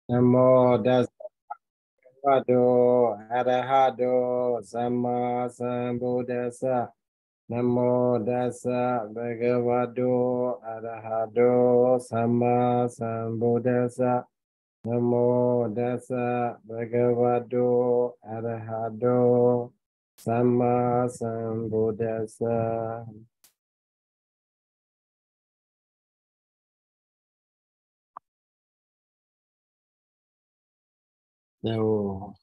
Namo tassa bhagavato arahato samma sambuddhassa. Namo tassa bhagavato arahato samma sambuddhassa. Namo tassa bhagavato arahato samma sambuddhassa. So,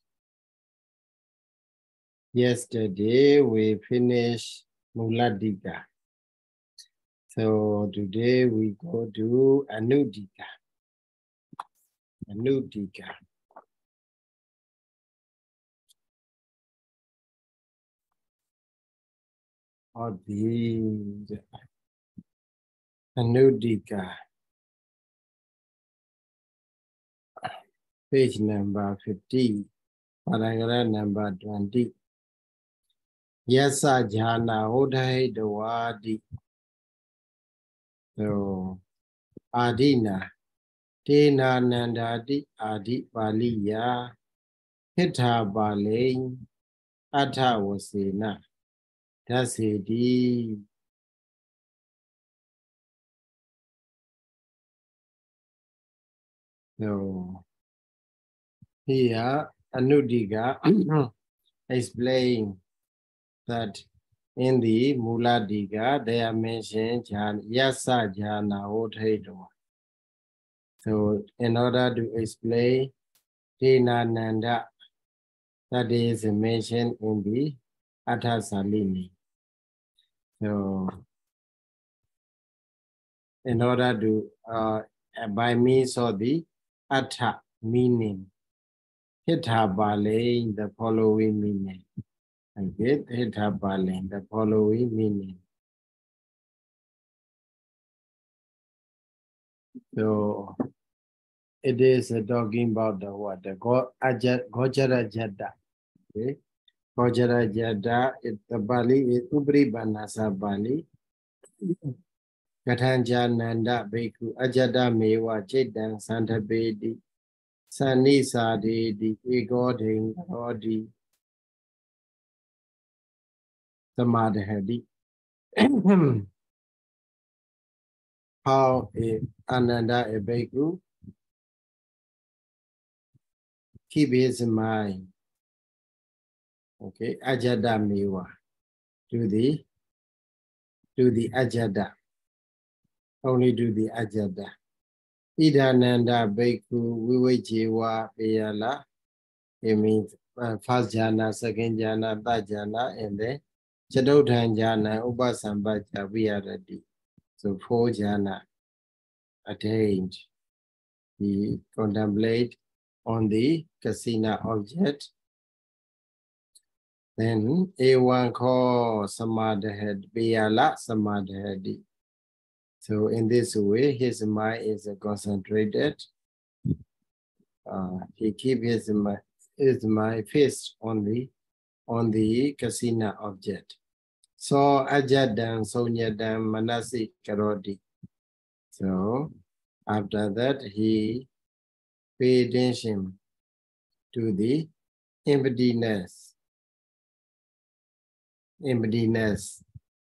yesterday we finished Muladika. So today we go to Anudika. Anudika. Or the Anudika. Page number 50. Paragraph number 20. Yasa jhana hodai dawadi. So Adina. Tena nandadi adi paliya. Hita balain. Atha wasena. Dasedi. So here Anudika explain that in the Muladika they are mentioned Yasa Jhana Odhaido. So in order to explain Tina Nanda, that is mentioned in the Atha Salini. So in order to by means of the Atha meaning, Hitha Bale the following meaning. Okay, Hitha Bale the following meaning. So it is talking about the what? The Gojara Jada. Okay. Gojara Jada, the Bali is Ubri Banasa Bali. Katanja Nanda Beku Ajjhatta Mewa Chetan Santabedi Sani Sadi di Egoding Odi Samadhadi. How Ananda Ebeku keep his mind. Okay, Ajjhatta Mewa. Do the Ajjhatta. Only do the Ajjhatta. Idananda Beku Vivejewa Peyala. It means first jhana, second jhana, third jhana, and then Chatuthan jhana, Upasambhaja Vihārati. So 4 jhana attained. He contemplate on the kasina object. Then A1 called Samadhad, Peyala Samadhadi. So in this way, his mind is concentrated. He keep his mind fixed on the kasina object. So Ajjhatta Sonyata Manasi Karoti. So after that, he paid attention to the emptiness,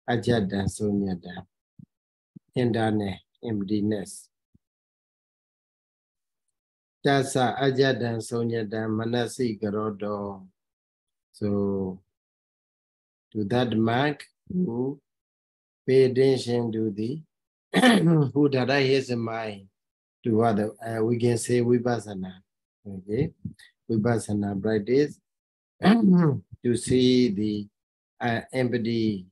Ajjhatta Sonyata, emptiness. Tassa Ajjhatta Sonyata Manasi Karoto. So to that mark, who pay attention to the who direct his mind to what we can say Vipassana. Okay, Vipassana practice to see the emptiness,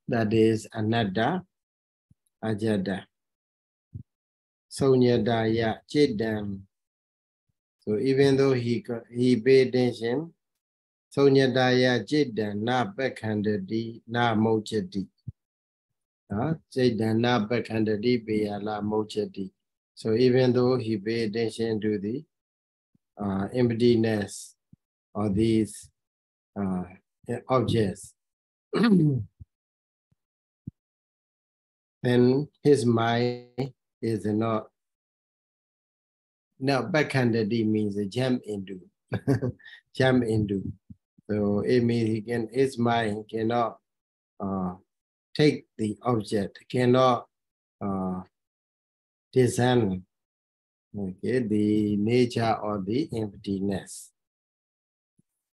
that is Anatta, Ajjhatta, Sonyataya, Chetan. So even though he paid attention, Sonyataya Chetan na Pakhandati na Mochati. Chetan na Pakhandati Peyala Mochati. So even though he paid attention to the emptiness of these objects, then his mind is not now backhandedly means jump into, jump into. So it means his mind cannot take the object, cannot discern, okay, the nature or the emptiness.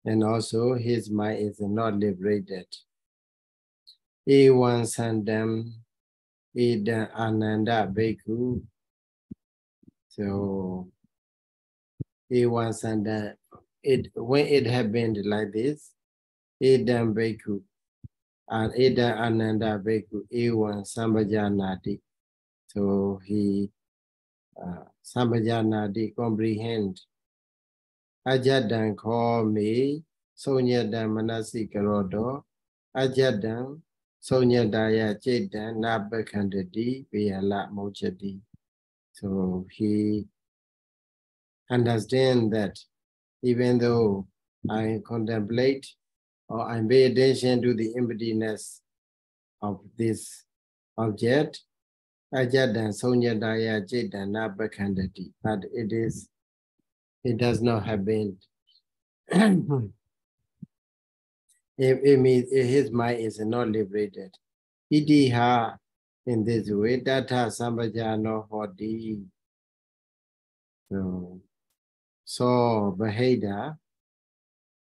And also his mind is not liberated. Ewan Sandam Ida Ananda Bhikkhu. So Ewan Sandam, when it happened like this, Idam Bhikkhu and Ida Ananda Bhikkhu Ewan Sambajanati. So he Sambajanati comprehend. Ajjhatta call me Sonyada Manasi Karodo. Ajjhatta Sonyadaya Chetan Nabakandati Viyala Mochati. So he understands that even though I contemplate or I pay attention to the emptiness of this object, Ajjhatta Sonyadaya Chetan Nabakandati, but it does not happen. It means his mind is not liberated. Itiha in this way, Tata Sambhajano Hodi. So Baheda.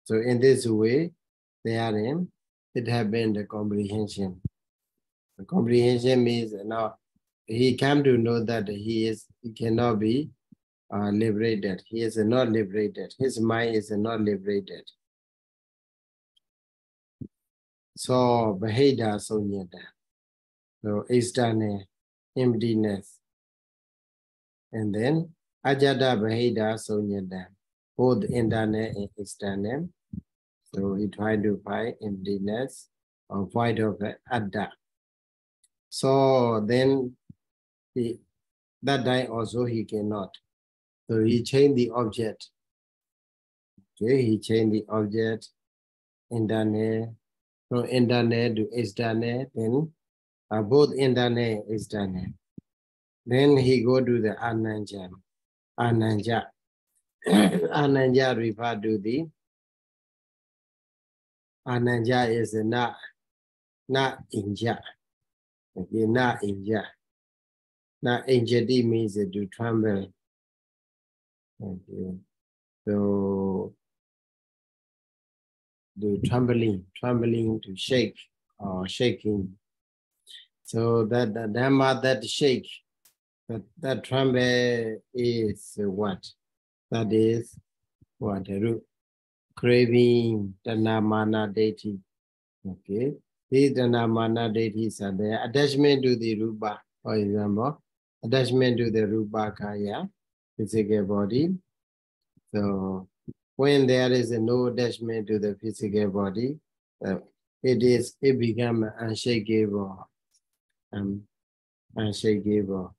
So in this way, therein, it has been the comprehension. The comprehension means now he came to know that he cannot be liberated. He is not liberated. His mind is not liberated. So Baheda Sonyata. So external emptiness. And then Ajjhatta Baheda Sonyata. Both internal and external. So he tried to find emptiness or void of Atta. So then that time also he cannot. So he changed the object. Okay, he changed the object internal, from internal to external, then both internal and external. Then he go to the Ananja. Ananja. Ananja refer to the Ananja is not inja. Okay, not inja. Not injadi means to tremble. Okay. So the trembling to shake or shaking. So that the Dhamma that shake, that tremble is what? That is what? Craving, Dhamma deity. Okay. These Dhamma deities are there. Attachment to the Rupa, for example. Attachment to the Rupa Kaya, physical body. So when there is no attachment to the physical body, it becomes unshakable. Unshakable.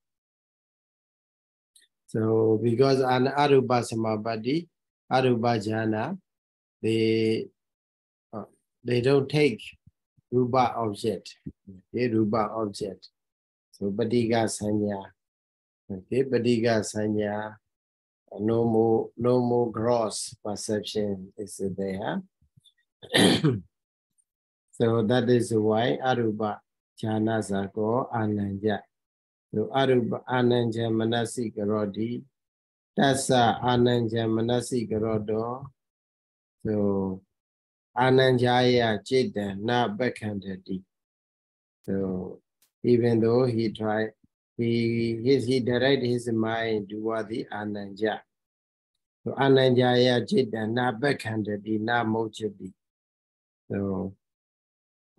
So because an arupa samapatti, arupa jhana, they don't take rupa object. Okay, rupa object. So patika sanya. Okay, patika sanya. No more gross perception is there. So that is why arupa jhana sako ananja. So arupa ananja manasi karodi. Tassa ananja manasi karodo. So ananjaya chita na bakhandati. So even though he tried, he directed his mind toward the ananja. So ananjaya chita na bakhandati na mochati. So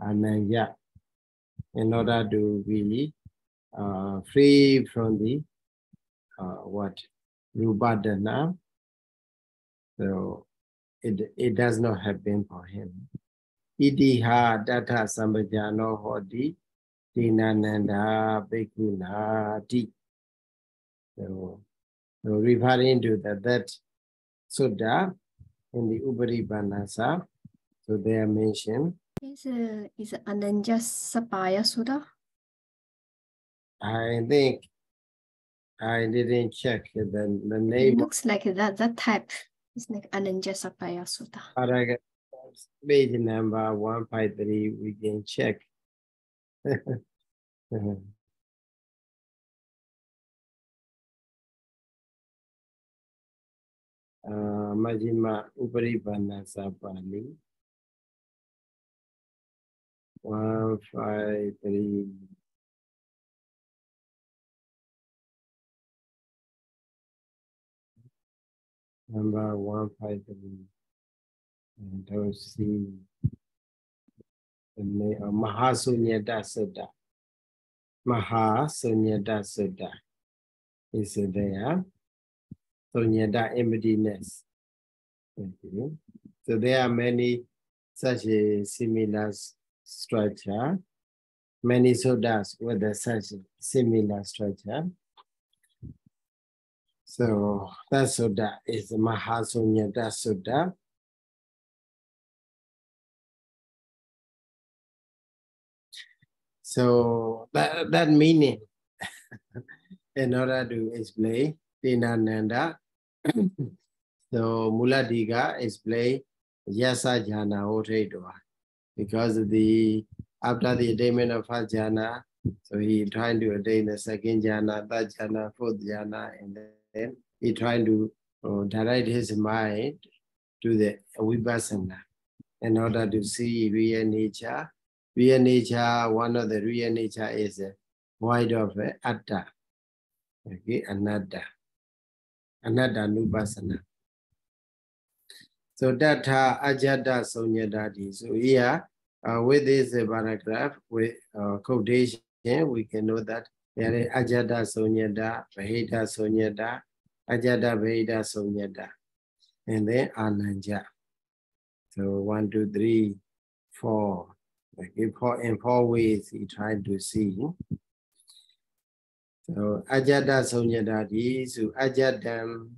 ananja, in order to be free from the Rubadana. So it does not happen for him. Idiha data sambhajano hodi dinananda bhikkhunati. So referring to that sutta in the Uparipannasa, so they are mentioned. Is Ananja Sapaya Sutta? I think I didn't check the name. It looks like that type. It's like Ananjasapaya Sutta. Paragraph, page number 153, we can check. Majjhima Uparippanna Sapali 153. Number 153. And don't see the name of Mahasunyata Sutta. Mahasunyata Sutta is there. Sunyata emptiness. Okay. So there are many such a similar structure. Many suttas with a such similar structure. So that sutta is the Mahasunyata Sutta. So that meaning, in order to explain Tinananda, so Muladika explain Yasa Jhana Otedwa. Because after the attainment of first jhana, so he trying to attain the second jhana, third jhana, fourth jhana, and then he trying to direct his mind to the vipassana in order to see real nature. Real nature, one of the real nature is void of atta, okay, anatta nupassana. So that Ajjhatta Sunyatati. So here, with this paragraph, with quotation, we can know that there is Ajjhatta Sunyata, Vahita Sunyata, Ajjhatta Vahita Sunyata, and then Ananja. So 1, 2, 3, 4. Okay, in 4 ways he tried to see. So Ajjhatta Sunyatati, so Ajjhattam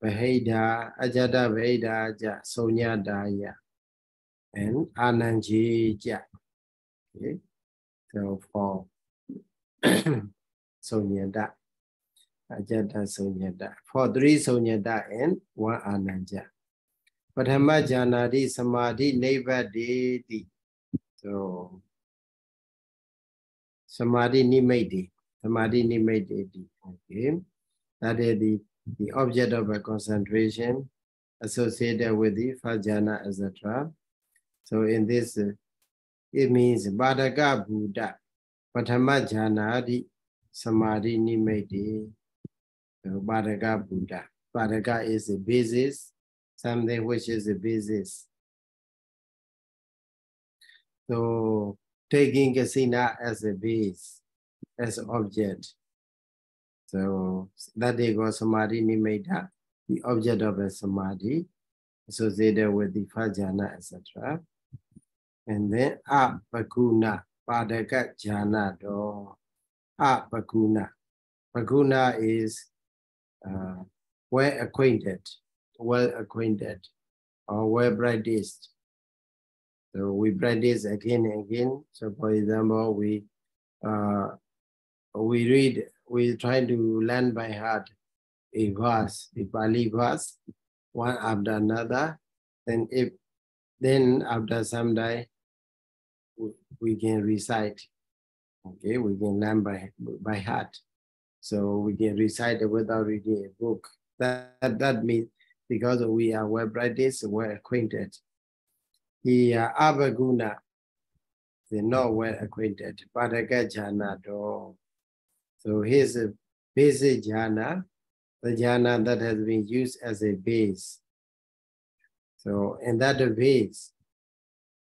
Vahida, Ajjhatta Vahida Ja Sunyataya, and Ananji Ja. Okay, so 4 Sunyata, Ajjhatta Sunyata, 4, 3 Sunyata, and 1 Ananja. Padhamma Janadi Samadhi Nevadeti. So Samadhi Nimaiti. Samadhi Nimaiti. Okay. That is the object of a concentration associated with the first jhana, etc. So in this, it means Bhadaka Buddha. Padhamma Janadi Samadhi Nimaiti. So Bhadaka Buddha. Bhadaka is the basis, something which is the basis. So taking kasina as a base, as object. So that they go samadhi nimaita, the object of a samadhi associated with the first jhana, etc. And then apakuna, padaka jhana do. Apakuna. Pakuna is well acquainted, or well practiced. So we practice again and again. So for example, we read, we try to learn by heart a verse, a Pali verse, one after another. Then after some time, we can recite. Okay, we can learn by heart. So we can recite it without reading a book. That means because we are well practiced, well acquainted. The Abhaguna, they're not well acquainted. Padaka jhana do. So here's a basic jhana, the jhana that has been used as a base. So in that base,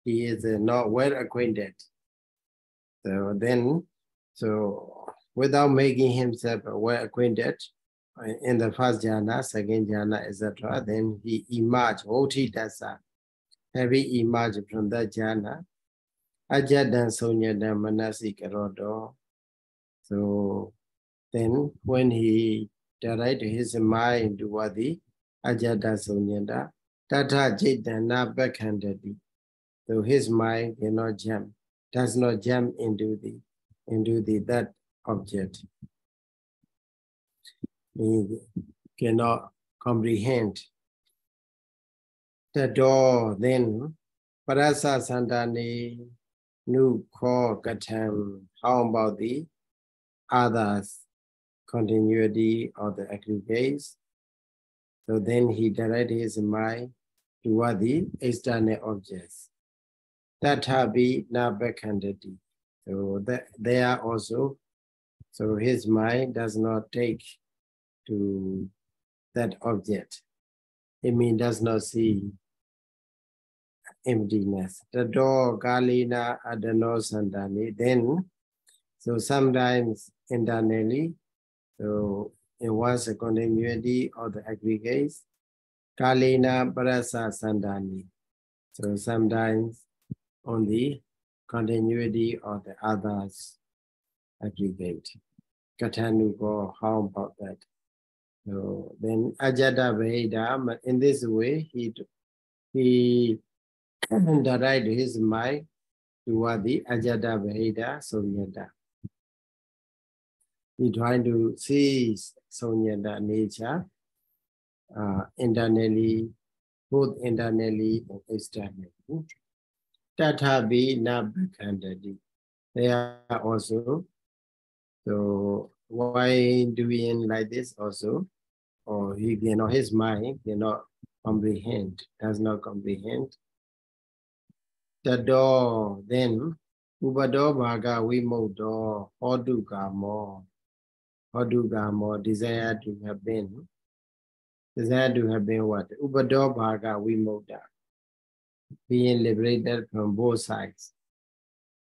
he is not well acquainted. So then, without making himself well acquainted in the first jhana, second jhana, etc., then he emerged, Oti Dasa, having emerged from that jhana, Ajjhatta Sunyata Manasi Karodo. So then when he directed his mind toward the Ajjhatta Sunyata, Tata Jitana Bakhandati. So his mind cannot jump, does not jump into that object. He cannot comprehend. The door then, Parasa Sandani, Nu Ko Katam, how about the others, continuity of the aggregates? So then he directed his mind toward the external objects. Tatabi Nabakandati. So they are also, so his mind does not take to that object. It means does not see emptiness. The door Galina Adano Sandani. Then, so sometimes internally, so it was a continuity of the aggregates. Kalina Parasa Sandani. So sometimes on the continuity of the others aggregate. Katanuko, how about that? So then Ajjhatta Veda, in this way, he directed his mind toward the Ajjhatta Veda Sunyata. He trying to see Sunyata nature internally, both internally and externally. Tatabi Nabakandadi. They are also, so why doing like this also? Or he cannot, his mind cannot comprehend, does not comprehend. The door then, Ubado Bhaga Vimodo, Hodugamo, desire to have been what? Ubado Bhaga Vimoda, being liberated from both sides.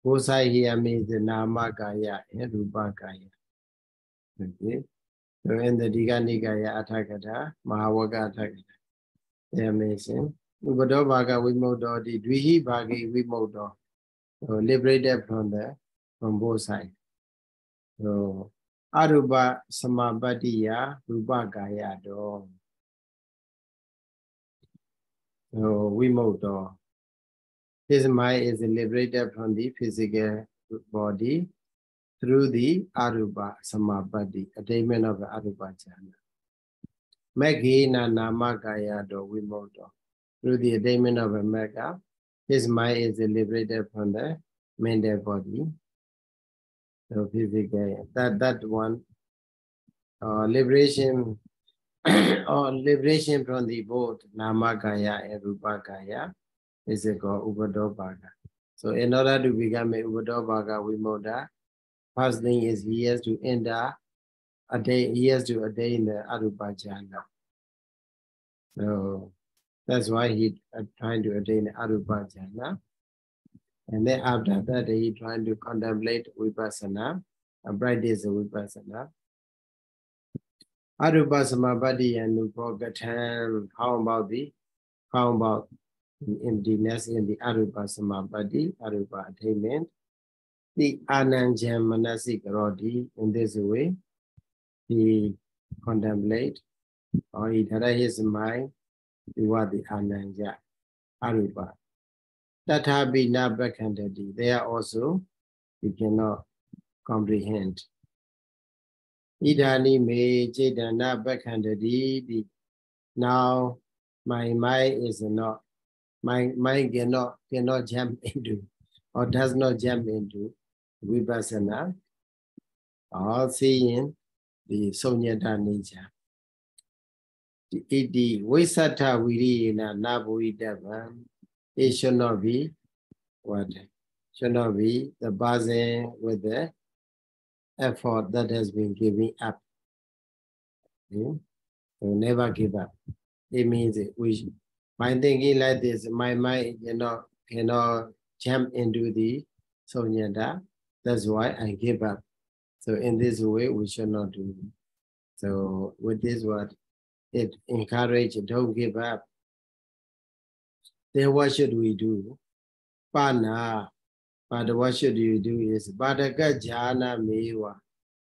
Both sides here means the Nama Gaya and Rupa Gaya. Okay. So in the Tikamātikāpadavaṇṇanā, Mahawaka Aṭṭhakathā, they are mentioned. Ubado Bhaga Vimodo, the Dvihi Bhagi Vimodo, so liberated from both sides. So Arupa Samapattiya Rupa Gaya Do. So Vimodo. His mind is liberated from the physical body through the Arupa Samapatti, attainment of the Arupa Jhana. Meghina Nama Gaya Do Vimodo. Through the attainment of a Megha, his mind is liberated from the mental body. So physical, that one, liberation or liberation from the both Nama Gaya and Rupa Gaya is called Ubado Bhaga. So in order to become a Ubado Bhaga Vimoda, first thing is he has to attain the Arupa Jhana. So that's why he trying to attain the Arupa Jhana. And then after that, he trying to contemplate Vipassana, and practice Vipassana. Arupa Samapatti and Nupogatan, how about the emptiness in the Arupa Samapatti, Arupa attainment? The Ananjam Manasik Rodi, in this way, he contemplate or he direct his mind toward the Ananja, Arupa. Tatabi Nabakandadi, there also you cannot comprehend. Idani me Jedana Bakandadi, now my mind is not, my mind cannot jump into or does not jump into Vipassana or seeing the Sunyata nature. The Visata Virina Nabuidava, it should not be what? Should not be the buzzing with the effort that has been given up. Okay? So never give up. It means by thinking like this, my mind cannot jump into the Sunyata. That's why I give up. So in this way, we should not do it. So with this word, it encourages, don't give up. Then what should we do? Pana. But what should you do is Badaka Jhana Mewa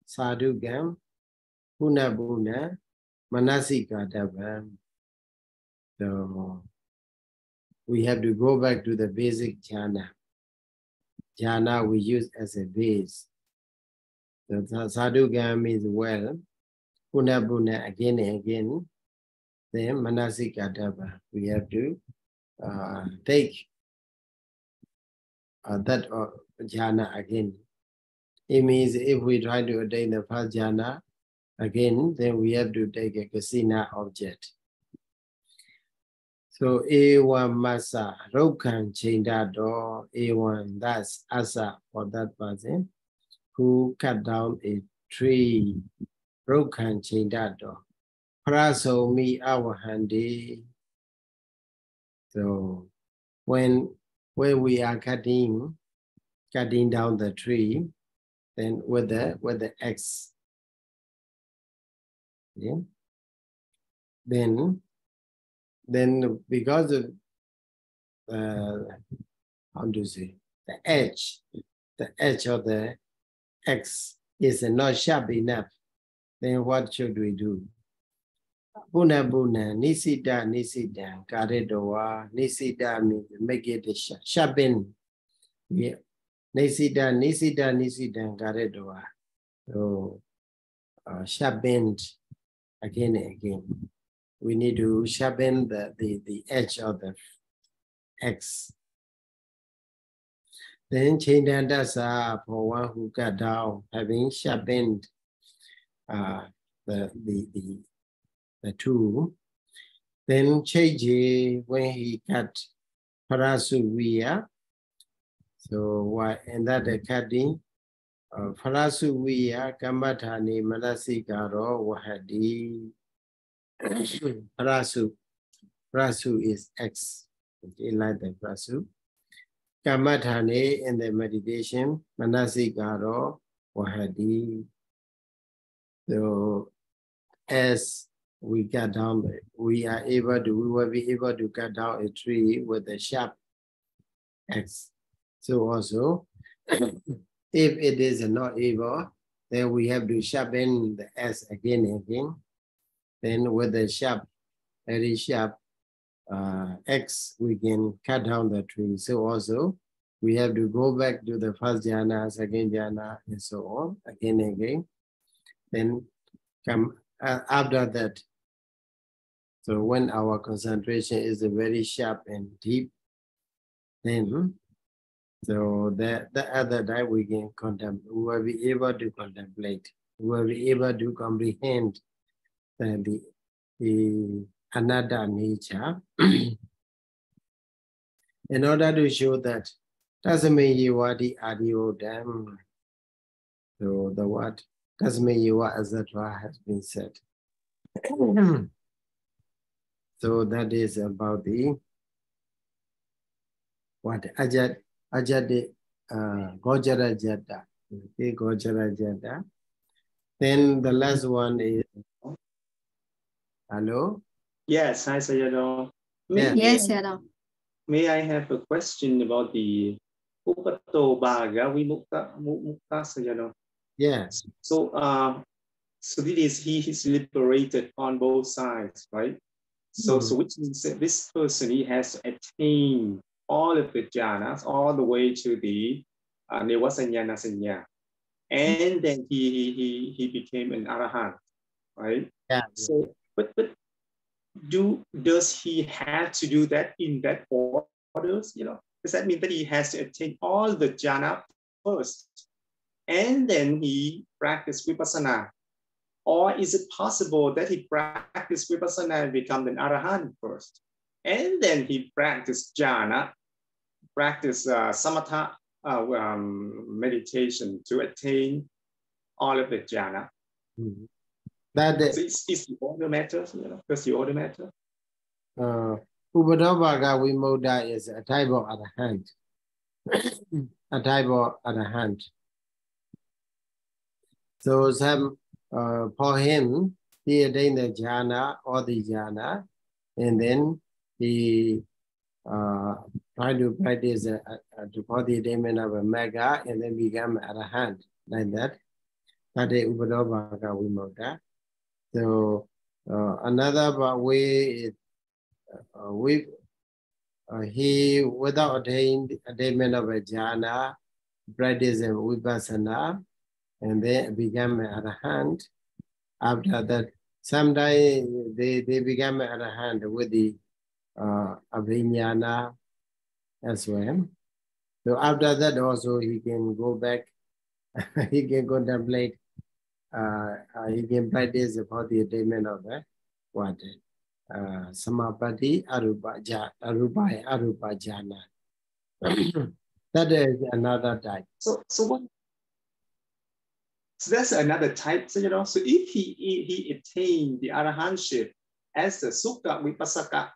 Sadhugam Punabuna Mātikāpadavaṇṇanā. So we have to go back to the basic jhana. Jhana we use as a base. The sadhugam means well. Puna again and again. Then Mātikāpadavaṇṇanā, we have to take that jhana again. It means if we try to attain the first jhana again, then we have to take a kasina object. So A1 masa rokhan chindato A1, that's asa for that person who cut down a tree. Rokhan chindato praso mi awahandi. So when we are cutting down the tree, then with the X, yeah, then because of how do you say, the edge of the X is not sharp enough, then what should we do? Puna nisida karedowa. Nisida means make it sharpen. Yeah. Nisida karedowa. So sharpened again and again. We need to sharpen the edge of the X. Then Chendandasa, for one who got down, having sharpened the two. Then Cheji, when he cut Parasuviya, so why and that the cutting Parasuviya Kamathani Manasikaro Wahadi. Prasu is X. Okay, like the Prasu. Kamathane in the meditation, Manasikaro Wahadi. So as we cut down, we will be able to cut down a tree with a sharp X. So also, if it is not able, then we have to sharpen the S again and again. Then with the sharp, very sharp X, we can cut down the tree. So also, we have to go back to the first jhana, second jhana, and so on, again and again. Then come after that. So when our concentration is very sharp and deep, then so the other time we can contemplate, we will be able to contemplate, we will be able to comprehend the anatta nature. In order to show that Tasmayiwadi Adiyodam, so the word Tasmayiwa etc. has been said. So that is about the what Ajjhatta Gojara Ajjhatta. Okay, Gojara Ajjhatta. Then the last one is hello? Yes, hi Sayadaw. Yes, Sayadaw. May I have a question about the Upato Bhaga Vimukta Sayadaw? Yes. So so this is liberated on both sides, right? So which means that this person, he has attained all of the jhanas all the way to the Nirvasanya Sanya. And then he became an arahant, right? Yeah. So but does he have to do that in that order? You know, does that mean that he has to attain all the jhana first, and then he practice vipassana? Or is it possible that he practiced vipassana and become an arahant first, and then he practiced jhana, practice samatha meditation to attain all of the jhana? That so is the order matter? You know, does the order matter? Upadavaga Vimodha is a type of arahant. A type of arahant. So some for him, he attained the jhana or the jhana, and then he tried to practice for the attainment of a mega, and then become arahant like that. That is Upadavaga Vimodha. So another way is he without attainment of a jhana, practice vipassana, and then become an arahant. After that, sometimes they become an arahant with the Abhidhamma as well. So after that also he can go back, he can contemplate, he can practice for the attainment of the what? Samapati Arupa Jhana. That is another type. So that's another type. So so if he attained the arahantship as the Sukha Vipassaka,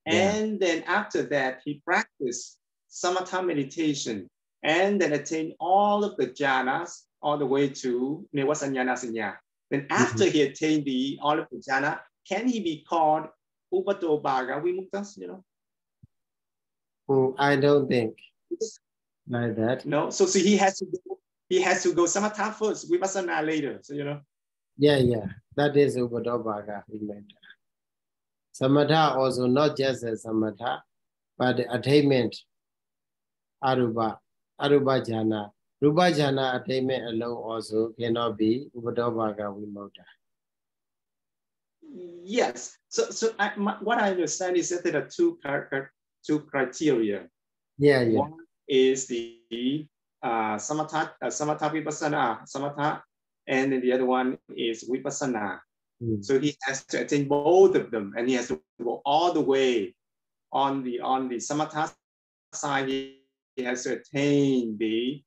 and then after that he practiced samatha meditation, and then attained all of the jhanas all the way to Nirvasaññāna Saññā. Then after he attained all of the jhana, can he be called Upato Bhaga Vimukta? I don't think like that. No, so he has to go samatha first, vipassana later. So Yeah, that is Upato Bhaga Vimukta. Samatha also not just a samatha, but the attainment arupa jhana. Rupa jhana attainment alone also cannot be Upato Bhaga Vimukta. Yes. So what I understand is that there are two criteria. Yeah. One is the samatha vipassana, samatha, and then the other one is vipassana. So he has to attain both of them, and he has to go all the way on the samatha side. He has to attain the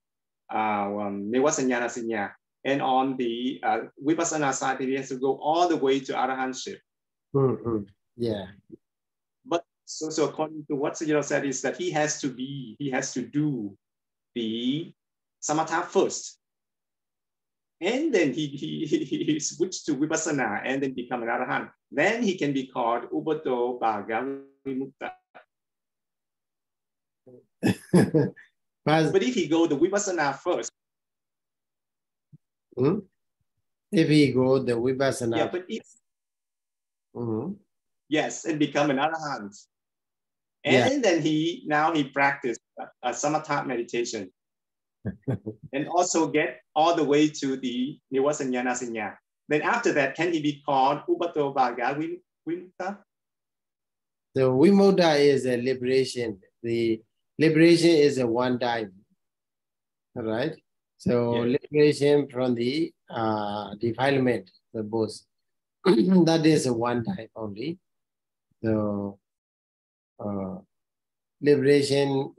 Nirvasaññāna Saññā, and on the vipassana side, he has to go all the way to arahantship. Yeah. But so according to what Sayadaw said is that he has to do the samatha first, and then he switched to vipassana and then become an arahant. Then he can be called Upato Bhaga Vimukta. But if he go the vipassana first, if he go the vipassana, yeah, but if yes, and become an arahant, and then he practiced samatha meditation, and also get all the way to the Nirvasaññāna Saññā. Then after that, can he be called Upato Bhaga Vimukta? The Vimukta is a liberation. The liberation is a one time. All right. So liberation from the defilement, the both. That is a one type only. So liberation,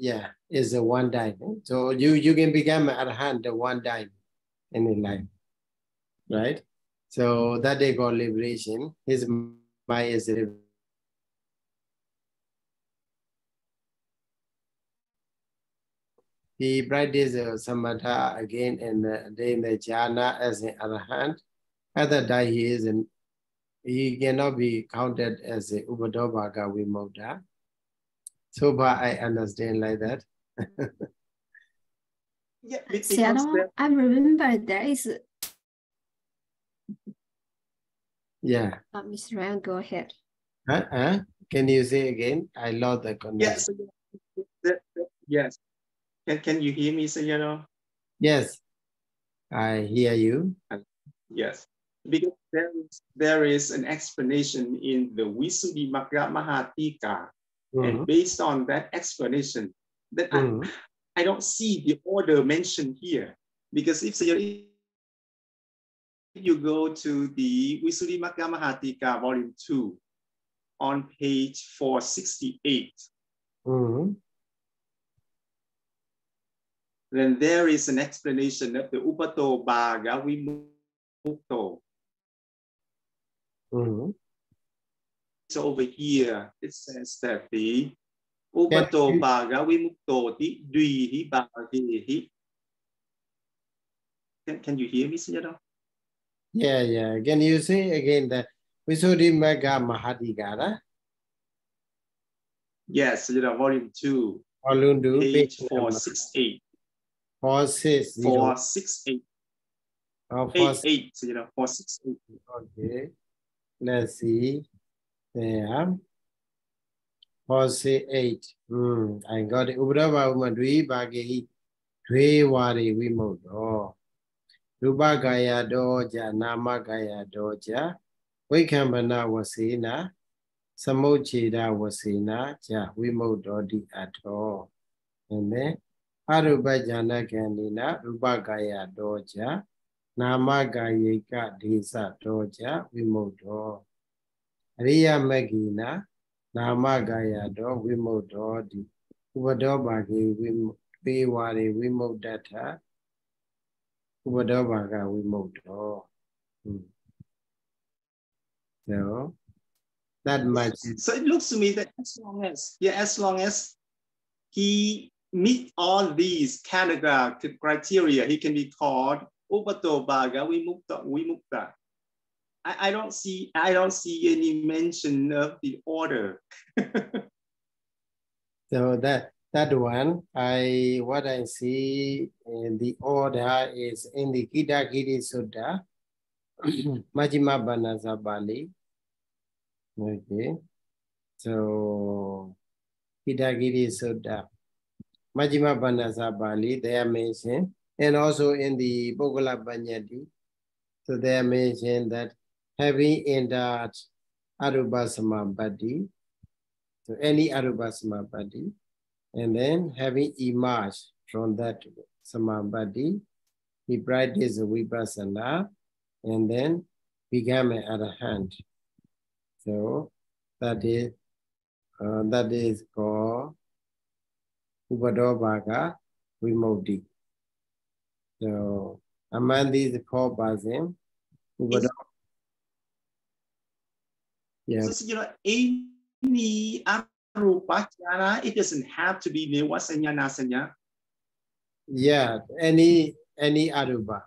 is a one time. So you can become an arahant at one time in your life, right? So that they call liberation. His mind is liberation. He practices samatha again and then the jhana as an arahant. At that time, he cannot be counted as a Upato Bhaga Vimukta. So far, I understand like that. Sayadaw, I remember there is. Yeah. Ms. Ryan, go ahead. Can you say again? I lost the connection. Yes. Can you hear me, Sayadaw? Yes, I hear you. Yes, because there is an explanation in the Visuddhimagga Tika, and based on that explanation, that I don't see the order mentioned here, because if you go to the Visuddhimagga Tika, volume 2, on page 468. Then there is an explanation of the Upato Bhaga Vimukto. So over here, it says that the Upato Bhaga Vimukto Ti Dvihi Bhagehi. Can you hear me, Sayadaw? Yeah. Can you say again the Visuddhimagga Tika? Yes, Sayadaw, volume 2. Volume 2, page 468. 460. 468. 88, Sayadaw, 468. Okay. Let's see. There. 468. I got it. Upadabhagama Dvi Bhagehi Dve Wari Vimukto. Rupa Gaya Doja, Nama Gaya Doja, Vikambana Wasina, Samochida Wasina, Ja, Vimododi at all. And then Aruba Jana Gandina, Rupa Gaya Doja, Nama Gayika Disa Doja, Vimodo. Riya Magina, Nama Gaya Do, Vimododi, Ubadobagi, Viwari, Vimodata. Ubadabaga Vimodo. So that much. So it looks to me that as long as he meet all these category criteria, he can be called Upatobaga Vimukta. I don't see any mention of the order. So that one, what I see in the order is in the Kitakiri Sutta, Majjhima Banasa Bali. Okay. So Kitakiri Sutta, Majjhima Banasa Bali, they are mentioned, and also in the Bogala Banyati, so they are mentioned that having entered Arupa Samabhati, so any Arupa Samabhati, and then having emerged from that Samabhati, he practiced Vipassana, and then became an Arahant. So that is called Upadobhaga Vimukti. So among these four persons, yeah. So, any Arupa jhana, it doesn't have to be Nirvasanya Nasanya. Yeah, any Arupa.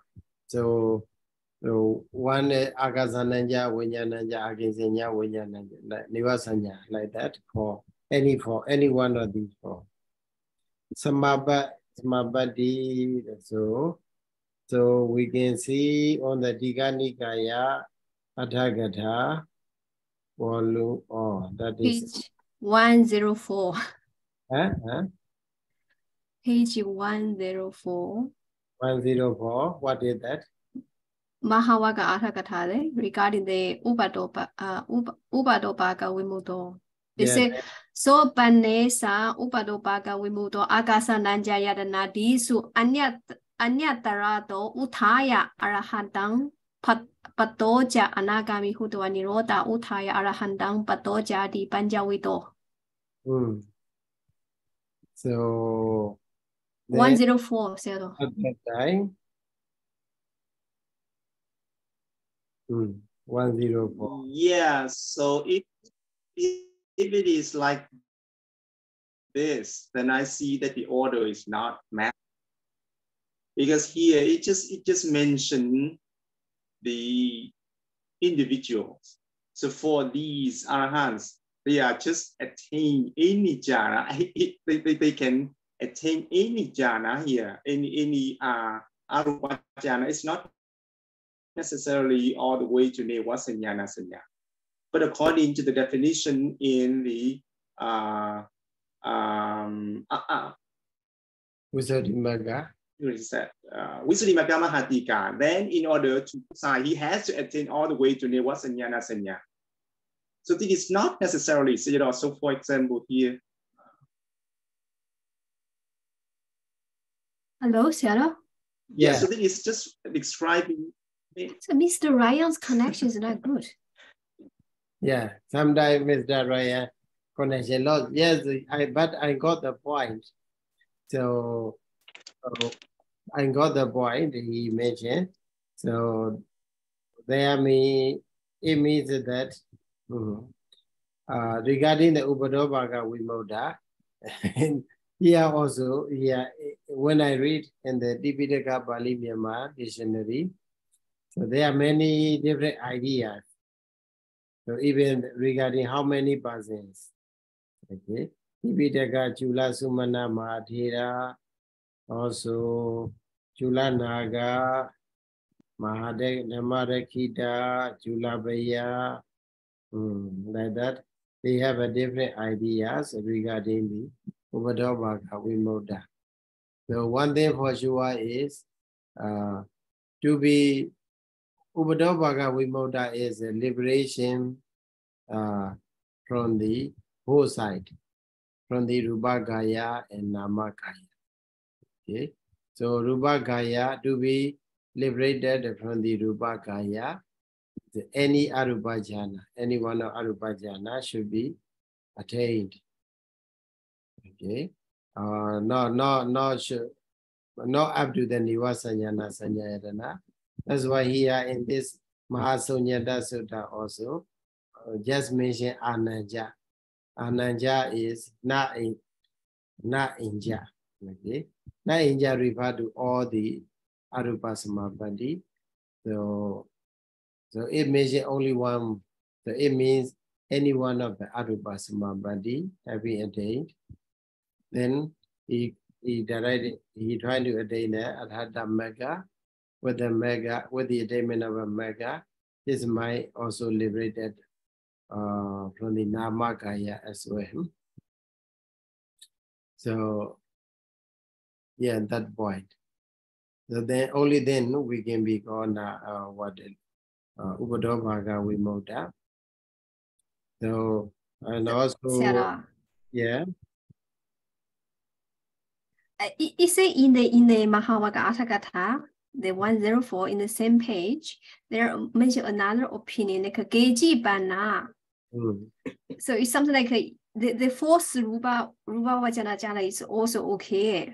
So one Agasananya, Vinyananya, Aginsanya, Vinyananya, Nivasanya, like that for any one of these four. Samabhati, so we can see on the Tikamātikāpadavaṇṇanā volume, that is page 104. Huh? Page 104. 104, what is that? Mahāvāga-aṭṭhakathā, regarding the Upadobhaga Vimukto. It says, so Panesa Upadobhaga Vimukto Agasa Nanjayadana Disu Anyatarato Uthaya Arahantang Patoja Anagami Hutwa Niroda Uthaya Arahantang Patoja di Panjawito. So 104, Sayadaw. At that time, 104. Yeah, so if it is like this, then I see that the order is not matched. Because here it just mentioned the individuals. So for these arahants, they are just attain any jhana. They can attain any jhana here, any arupa jhana. It's not necessarily all the way to nirvasanya nasanya. But according to the definition in the Visuddhimagga, Visuddhimagga Mahatika, then in order to sign, he has to attain all the way to nirvasanya nasanya. So this is not necessarily, so for example here. Hello, Sayadaw? Yeah, so this is just describing. So Mr. Ryan's connection is not good. Yeah, sometimes Mr. Ryan connection lost. Yes, but I got the point. So I got the point he mentioned. So it means that regarding the Upadobhaga Vimukta, here also, when I read in the Tipitaka Pali Myanmar dictionary, so there are many different ideas. So even regarding how many persons, okay, Tipitaka Chula Sumana Mahathera, also Chula Naga, Namarakita, Chula Baya, like that. They have a different ideas regarding the Upadobhaga Vimukta. So one thing for sure is to to be Upadobhaga Vimodha is a liberation from the whole side, from the Rupagaya and Namakaya. Okay, so Rupagaya to be liberated from the Rupagaya, any Arupajana, any one of Arupajana should be attained. Okay, not up to the Nivasanyana Sanyayatana. That's why here in this Mahasunyata Sutta also just mention Ananja. Ananja is not inja. Okay, not inja refer to all the Arupa Samabhati. So it mentions only one. So it means any one of the Arupa Samabhati having attained. Then he tried to attain the Ajjhatta Mega. With the attainment of a Mega, his mind also liberated from the Namakaya as well. So yeah, at that point. So then only then we can be called Upadobhaga Vimodha. So and also yeah. It say in the Mātikāpadavaṇṇanā, the 104 in the same page, there mentioned another opinion like a Geji Bana. So it's something like the fourth Rupa Vajana Jana is also okay.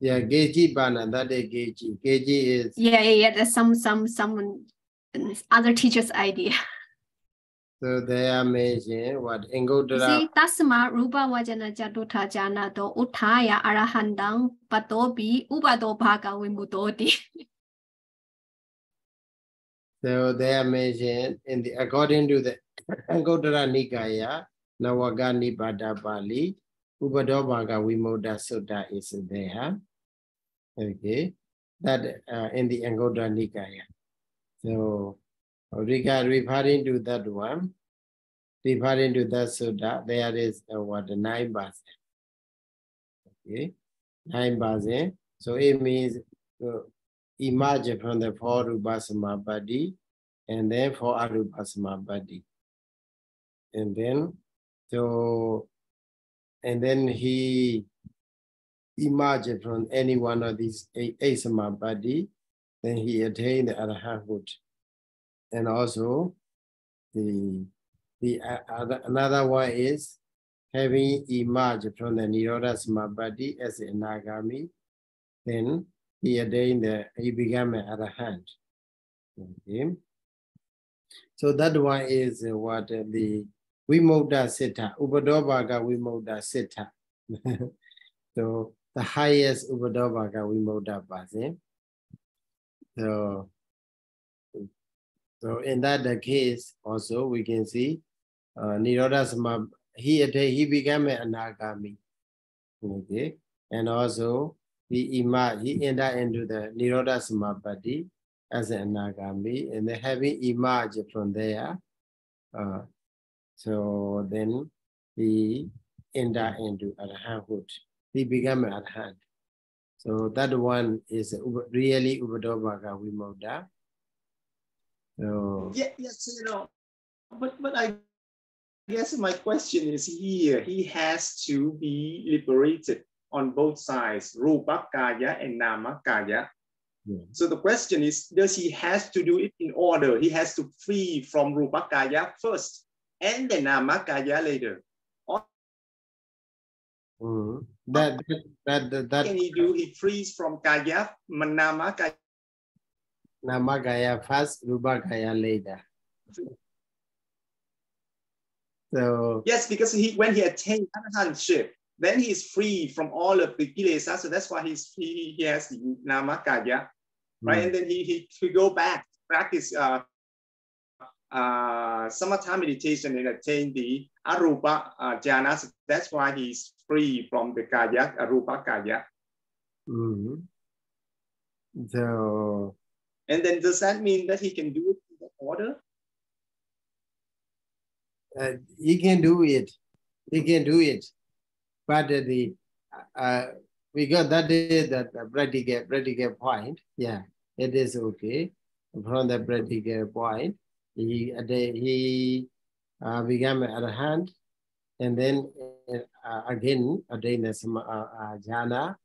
Yeah, Geji Bana, that is Geji. Geji is that's some other teacher's idea. So they are mentioned what Engodara. See, Tasma Rupa Vajana Jadota Jana do Utaya Arahandang Patobi Ubado Bhaga Vimudodi. So they are mentioned according to the Engodara Nikaya, Nawagani Bada Bali, Ubadobhaga Vimodha Sutta is there. Okay, that in the Engodara Nikaya. So referring to that one, referring to that Sutta, there is 9 verses. Okay, 9 verses. So it means emerge from the 4 Rupa Samabhati and then 4 Arupa Samabhati. And then he emerged from any one of these 8 Samabhati, then he attained the Arahanthood. And also another one is having emerged from the Nirodha Samabhati as an Anagami, then he became an Arahant. Okay. So that one is what the Vimodha Siddha, Upadobhaga Vimodha Siddha. So the highest Upadobhaga Vimodha Bhasin. So in that case, also we can see Nirodha Samabhati, he became an Anagami. Okay, and also he entered into the Nirodha Samabhati as an Anagami, and then having emerged from there, so then he entered into Arahanthood. He became an Arahant. So that one is really Upadobhaga Vimodha. So yes, but I guess my question is here, he has to be liberated on both sides, Rupakaya and Namakaya. Yeah. So the question is, does he has to do it in order? He has to free from Rupakaya first and then Namakaya later. That can he do? He frees from Kaya, Namakaya. Namakaya first, Rupakaya later. So yes, because when he attained arahantship, then he is free from all of the kilesa. So that's why he has the Namakaya, right? And then he go back to practice samatha meditation and attain the arupa jhana. So that's why he's free from the kaya, arupa kaya. So, and then does that mean that he can do it in that order? He can do it. He can do it. But we got that is the practical point. Yeah, it is okay. From the practical point, he became an arahant, and then again attained the jhana,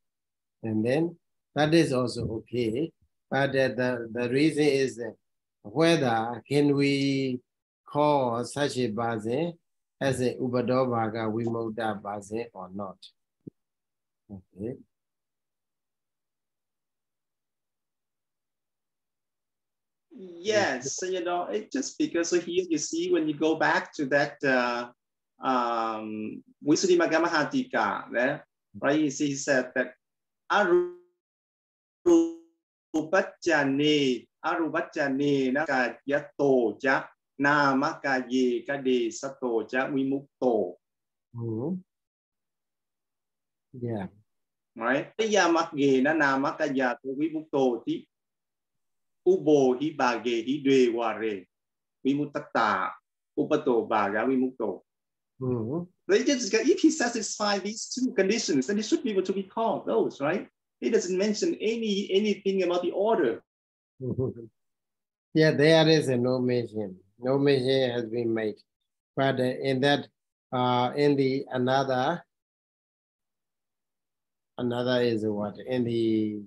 and then that is also okay. But the reason is that whether can we call such a basin as a Upadobhaga Vimukta basin or not. Okay. Yes, so, you know, it just because so here you see when you go back to that Visuddhimagga Tika, right? You see he said that Arupacchane naka yato ja namaka ye kade sato ja vimukto. Yeah. Right? Yamakge na namaka yato vimukto ti ubo hi bage hi dwe ware vimutata upato baga vimukto. If he satisfies these two conditions, then he should be able to be called those, right? He doesn't mention anything about the order. Yeah, there is a no mention. No mention has been made. But in that, in the another is what? In the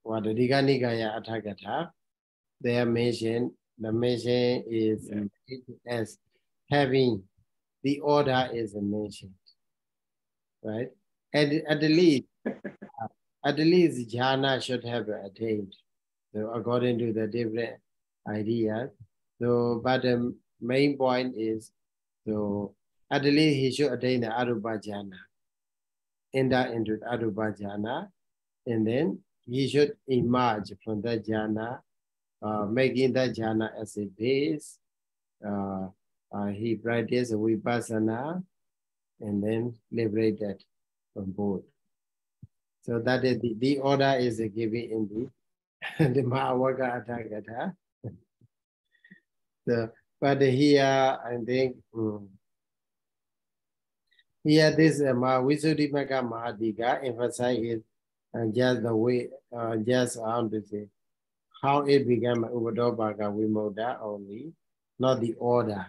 Tikamātikāpadavaṇṇanā, they are mentioned. The mention is as having the order is mentioned, right? At least jhana should have attained. So according to the different ideas. So, but the main point is, so at least he should attain the arupa jhana, enter into the arupa jhana, and then he should emerge from that jhana, making that jhana as a base. He practices vipassana, and then liberated from both. So that is the order is given in the Dhammasaṅgaṇī-aṭṭhakathā. So, but here I think here this Visuddhimagga Mahātika emphasizes just the way, just how to say, how it became Upadobhaga Vimukta only, not the order.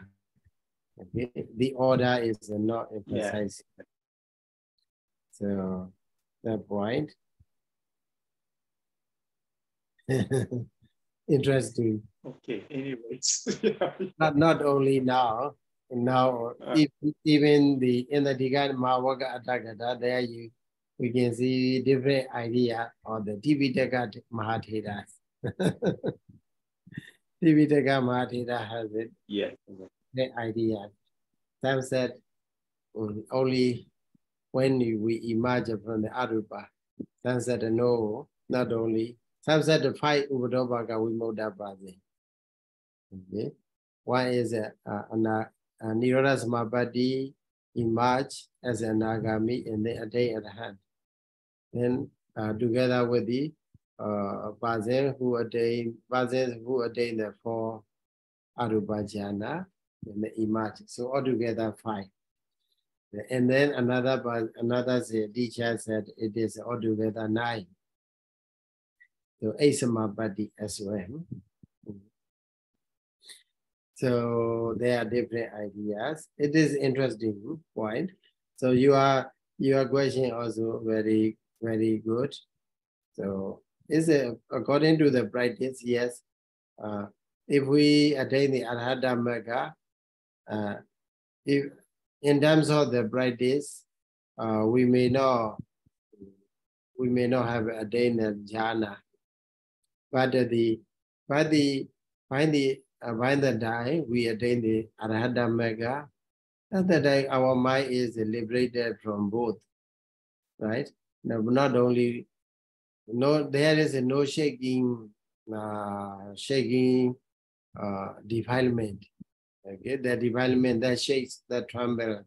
Okay? The order is not emphasized. Yeah. So that point. Interesting. Okay, anyways. not only now, even in the Tikamātikāpadavaṇṇanā, there we can see different idea on the Tipitaka Mahatheras. Tipitaka Mahathera has it. Yeah. The idea. Some said only when we emerge from the arupa. Some said no, not only. Some said the 5 Upadobhaga Vimukta basin. Okay. One is Nirodha Samapatti emerge as an Anagami and then attain at hand. Then together with the basins who attain the 4 arupa jhana and they emerge. So altogether 5. And then another teacher said it is altogether 9. So 8 Samapatti as well. So there are different ideas. It is interesting point. So your question also very, very good. So is according to the practice, yes. If we attain the Abhidhamma Piṭaka, if in terms of the practice, we may not have attained the jhana, but by the time we attain the Abhidhamma Piṭaka, at that time our mind is liberated from both, right? Now, not only there is no shaking defilement. Okay, the defilement that shakes, that tremble.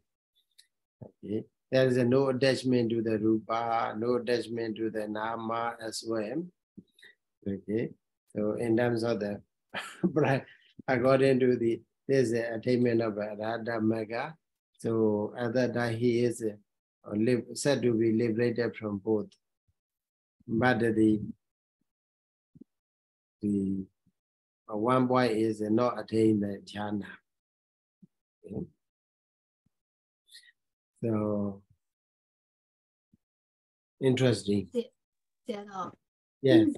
Okay, there is no attachment to the rupa, no attachment to the nama as well. Okay, so in terms of the according to there's the attainment of Abhidhamma Piṭaka. So at that time he is said to be liberated from both. but the one boy is not attain the jhana. Okay. So interesting. Yes.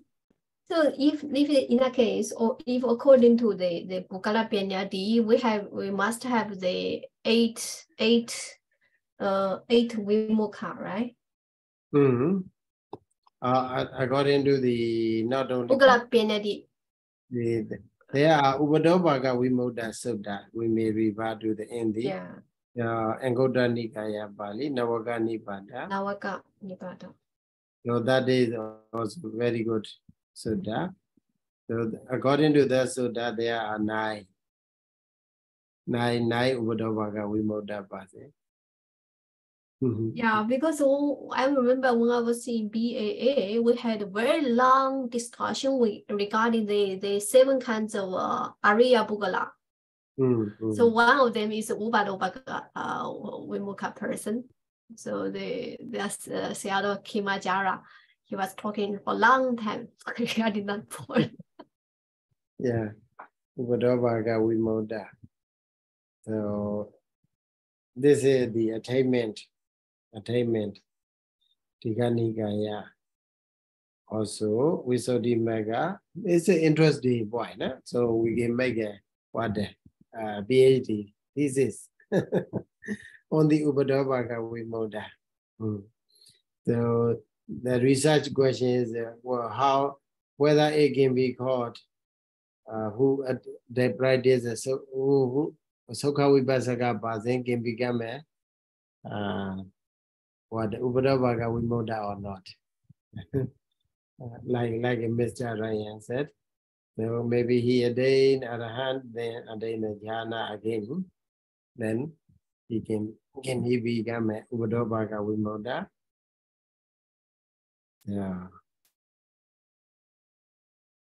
So if in that case, or if according to the Pukala Penyadi, we must have the eight Vimukha, right? Mm-hmm. According to the not only Pukala Penyadi. There are Ubadobhaga Vimoda Sutta. We may refer to the end. Yeah. Angotta Nikaya Bali, Navaka Nipada. Navaka Nipada. So that is also very good sutta. So according to that sutta, there are nine Ubadobhaga Vimoda Pase. Yeah, because I remember when I was in BAA, we had a very long discussion regarding the 7 kinds of Ariya Pukala. So one of them is Ubadobhaga Vimukha person. So that's Sayadaw Kimajara. He was talking for a long time regarding that point. Yeah, Ubadobhaga Vimoda. So this is the attainment. Tikanikaya. Also, Visuddhimagga. It's an interesting point. So we can make a PhD thesis on the Ubadobhaga Vimoda. So the research question is whether it can be called who the practice who Sokha Vipasaka Pasin can become a Ubadobhaga Vimoda or not. like Mr. Ryan said. So maybe he attained Arahant, then attained Jhana again. Then he can he become a Ubadobhaga Vimoda? Yeah.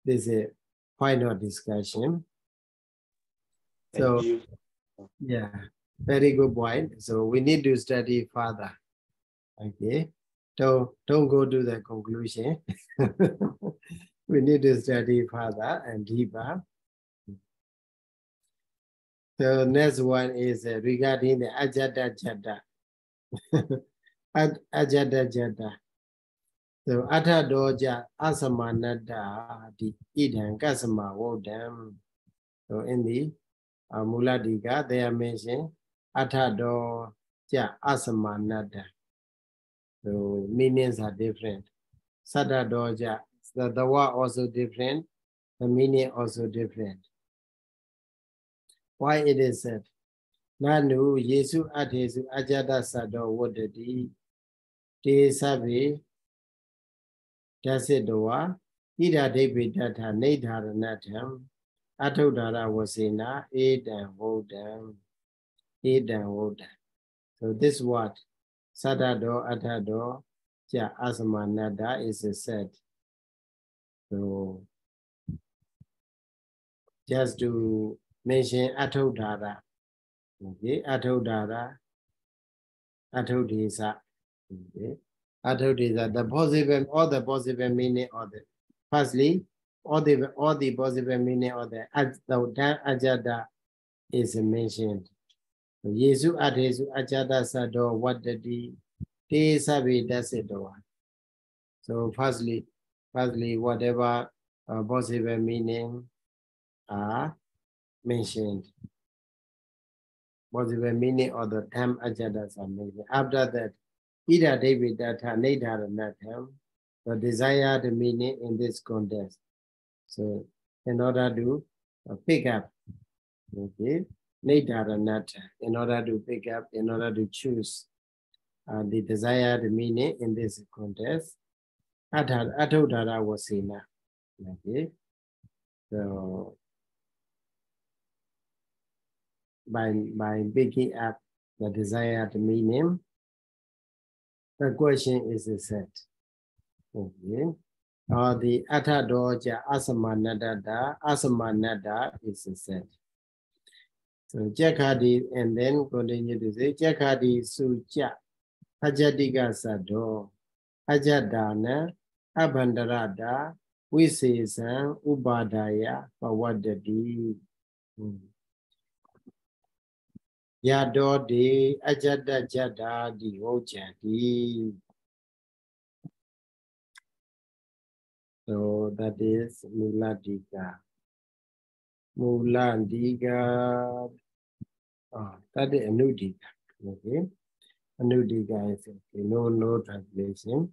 This is a final discussion. So yeah, very good point. So we need to study further. Okay. Don't go to the conclusion. We need to study further and deeper. So next one is regarding the Ajjhatta. Ajjhatta. So Atha Doja Asamanada di Idhan Kasama Wodam. So in the Muladika, they are mentioned Atha Doja Asamanada. So meanings are different. Sada Doja, the word also different, the meaning also different. Why it is said? Nanu Yesu Atesu Ajjhatta Sado Wodadi Te Sabi Dasedoa Ida Devi Data Nedharanatam Atodara Wasena Edan Wodam. So this word Sadado Atado Ja Asamanada is a set. So just to mention Atodara. Okay, Atodara, Atodisa. Okay. Atodisa, the possible, all the possible meaning of the firstly, all the possible meaning of the Ajjhatta is mentioned. Yesu Atesu Ajjhatta Sado Wadadi Te Sabi Dasedoa. So firstly, whatever possible meaning are mentioned. Possible meaning of the term Ajjhatta are mentioned. After that, Ida Devi Data Nedharanatam, the desired meaning in this context. So in order to pick up, okay, Nedharanata, in order to pick up, in order to choose the desired meaning in this context, Atodara Wasena. Okay. So by picking up the desired meaning, the question is set. Okay. The Atadoja Asamanada is set. So Jakadi, and then continue to say Jakadi Suja Ajjatika Sado Ajjhattana Abhandarada Visesan Ubadaya Pawadadi Yado de Ajjhatta Jada di Ojadi. So that is Muladika. Muladika. Oh, that is Anudika. Okay. Anudika is okay. No translation.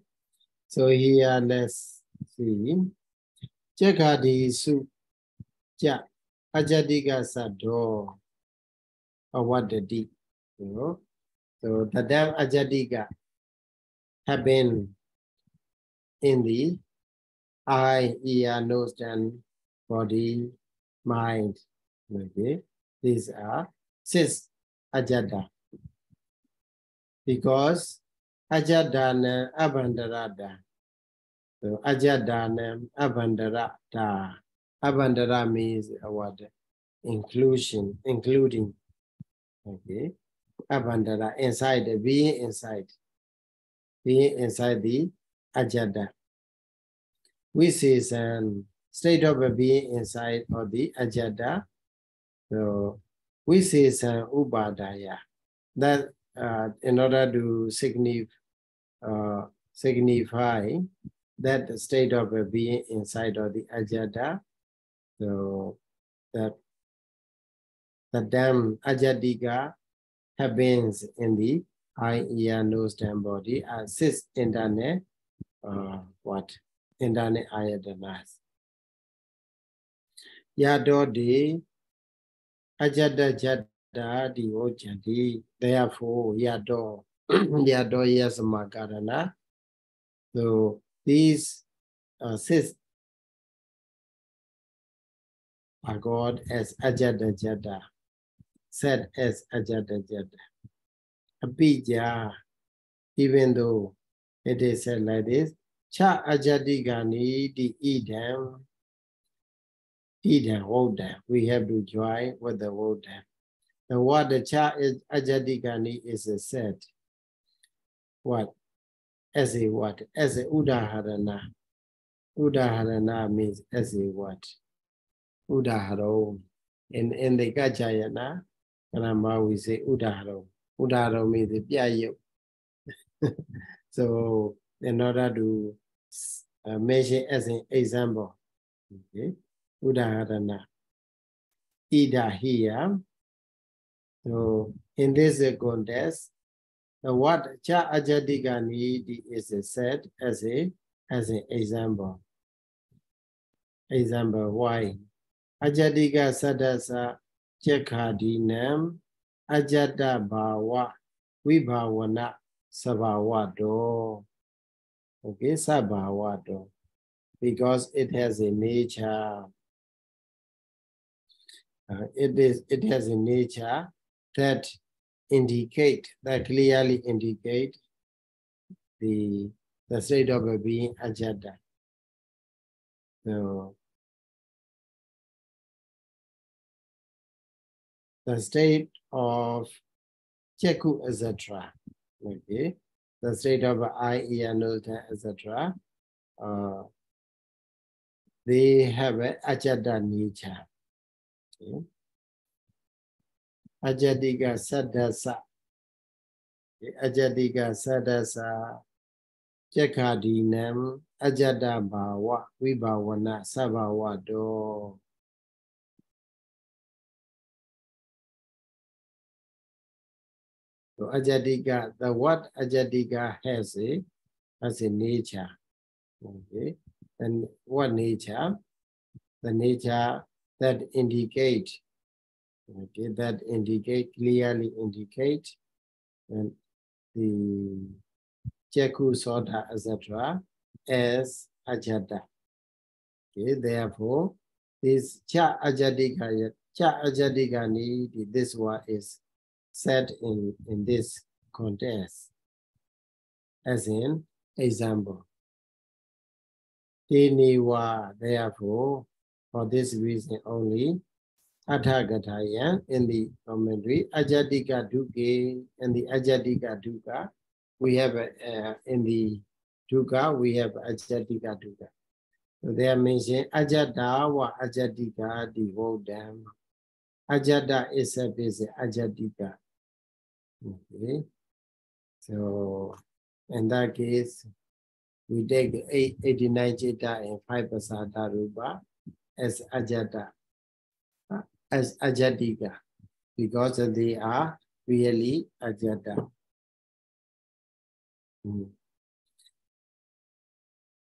So here let's see. Chekadi su ja Ajjhatika Sado Awadadi. You know. So the damn Ajjhatika have been in the eye, ear, nose, and body, mind. Okay. These are 6 Ajjhatta. Because Ajjhatta Abhandarada. So Ajjhatta Abhandarada. Abhandara means what? Inclusion, including. Okay. Abhandara, inside, being inside. Being inside the Ajjhatta. Which is an state of being inside of the Ajjhatta. So which is an Ubadaya. That in order to signify that state of being inside of the Ajjhatta, so that the damn Ajjhatika happens in the eye, ear, nose, and body as 6 internal internal ayatanas. Yado de Ajjhatta Jada di Ojadi. Therefore, Yado Yado Yasamakarana. So these 6 are called as Ajjhatta Jada, said as Ajjhatta Jada. Abhidhamma, even though it is said like this, Cha Ajjhatikāṇī di idam, Wodam. We have to join with the Wodam. The word the Cha Ajjhatikāṇī is said. What? As a what? As a Udaharana. Udaharana means as a what? Udaharo. In the Gajayana, Karama, we say Udaharo. Udaharo means the Pyayo. So, in order to mention as an example, okay, Udaharana. Ida here. So, in this context, the word Cha Ajjhatikāṇī is said as an example. Example, why? Ajjhatika Sadasa Chekhadinam Ajjhatta Bhava Vibhavana Sabhavado. Okay, Sabhavado. Because it has a nature. It has a nature that clearly indicate the state of a being Ajjhatta. So the state of Cheku, etc. Okay, the state of eye, ear, nose, etc. They have an Ajjhatta nature. Okay. Ajjhatika Sadasa. Ajjhatika Sadasa Chekhadinam Ajjhatta Bhava Vibhavana Sabhavado. So Ajjhatika, the word Ajjhatika has a nature. Okay. And what nature? The nature that indicate, okay, clearly indicate and the Cheku Soda, etc. as Ajjhatta. Okay, therefore, this Cha Ajjhatikāṇī, this one is said in this context as an example. Therefore, for this reason only, Aṭṭhakathā in the commentary, Ajjhatika Dukkha and the Ajjhatika Dukkha, we have in the dukkha, we have ajjatika dukkha. So they are mentioned Ajjhatta wa Ajjhatika divodam. Ajjhatta itself is Ajjatika. Okay. So in that case, we take 89 citta and 5 pasada rupa as Ajjhatta, as Ajjatika, because they are really Ajjhatta.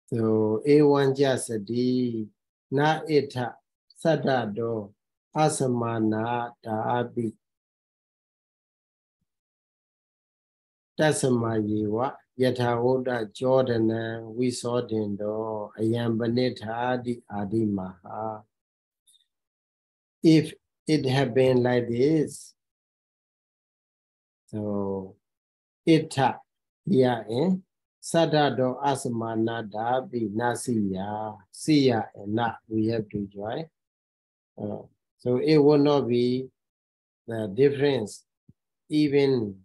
So A1 jasati na ita sadado asamana daabi tasamayewa yathahoda Jordana we saw dindo ayambanita di adimaha. If it had been like this, so ita here Sadado asamana dabi nasiya siya and na we have to join. So it will not be the difference even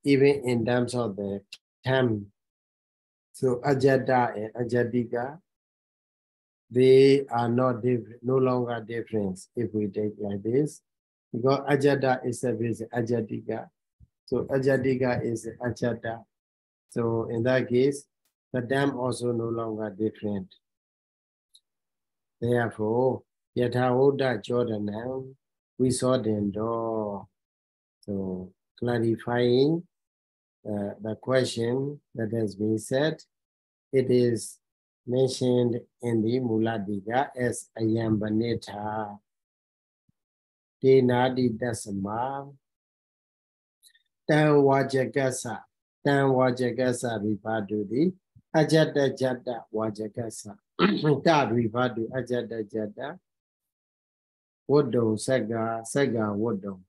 in terms of the term. So Ajjhatta and Ajjatika, they are not no longer different if we take like this, because Ajjhatta is Ajjatika. So Ajjatika is Ajjhatta. So in that case, the term also no longer different. Therefore, Yathahoda Jordana, we saw them door. So clarifying the question that has been said, it is mentioned in the Muladika as Ayambaneta. Denadi Dasama, Dan Wajakasa, Dan Wajakasa Ripadu, Ajjhatta Jata Wajakasa. That Ripadu Ajjhatta Jata. Wodo Saga Wodo.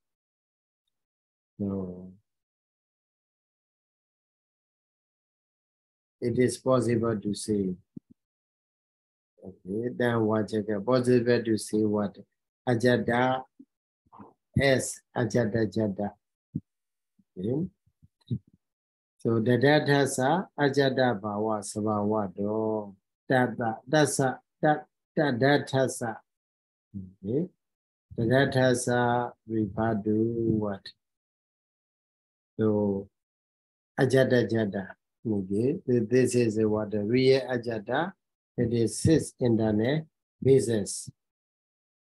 So it is possible to say. Okay, then Wajaka possible to say what? Ajjhatta as Ajjhatta Jata. Okay. So the Dadasa Ajjhatta Bhava Sabhavado. Dasa Dadatasa. Okay. The Dadatasa Ripadu what? So Ajjhatta Jata. Okay. This is what the real Ajjhatta. It sits in the basis.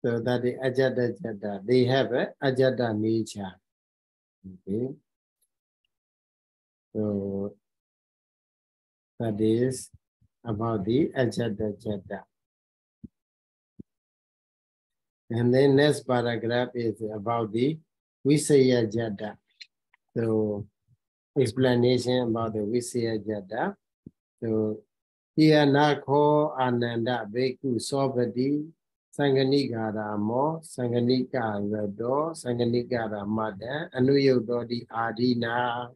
So that the Ajjhatta Jata, they have a Ajjhatta nature. Okay. So that is about the Ajjhatta Jata. And then next paragraph is about the Visaya Jata. So explanation about the Visaya Jata. So here Nakho Ananda Beku Sobadi Sanganikara Mo Sanganika Rado Sanganikara Mada Anuyodo di Adina.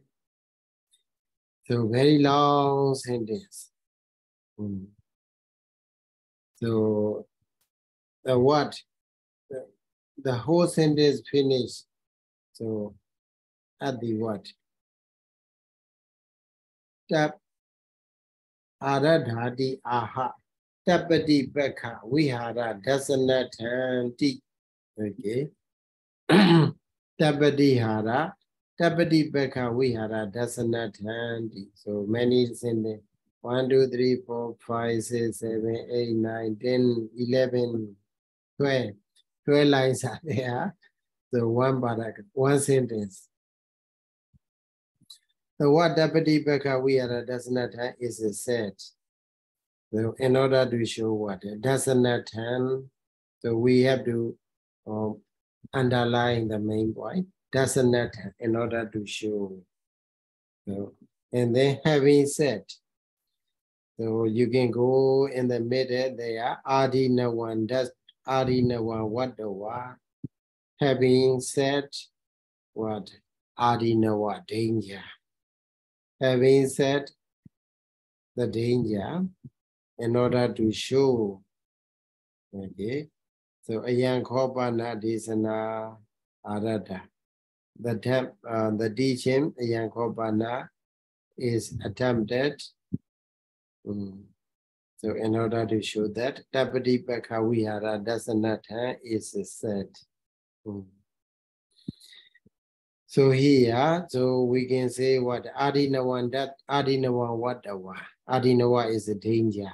So very long sentence. So the what? The whole sentence finished. So at the what? Tap Aradhati Aha Tapati Bekha Vihara Dasanatanti. Okay. Tapati Hara Tapati Bekha Vihara Dasanatanti. So many sentences. 1, 2, 3, 4, 5, 6, 7, 8, 9, 10, 11, 12. 12 lines are there. So one paragraph, one sentence. So what Tapati Bekha Vihara Dasanatan is said. So in order to show what Dasanatan, so we have to underline the main point. Dasanatan in order to show. So, and then having said, so you can go in the middle there, Adinawan, that's Adinawan, what the what? Having said, what? Adinawa, danger. Having said the danger, in order to show, okay, so Ayan Khopana Desana Arada. The teaching Ayan Khopana is attempted. So in order to show that, Tapatipaka Vihara Dasanatha is said. So here, so we can say what Adinawan, that Adinawan Wadawa. Adinawa is the danger.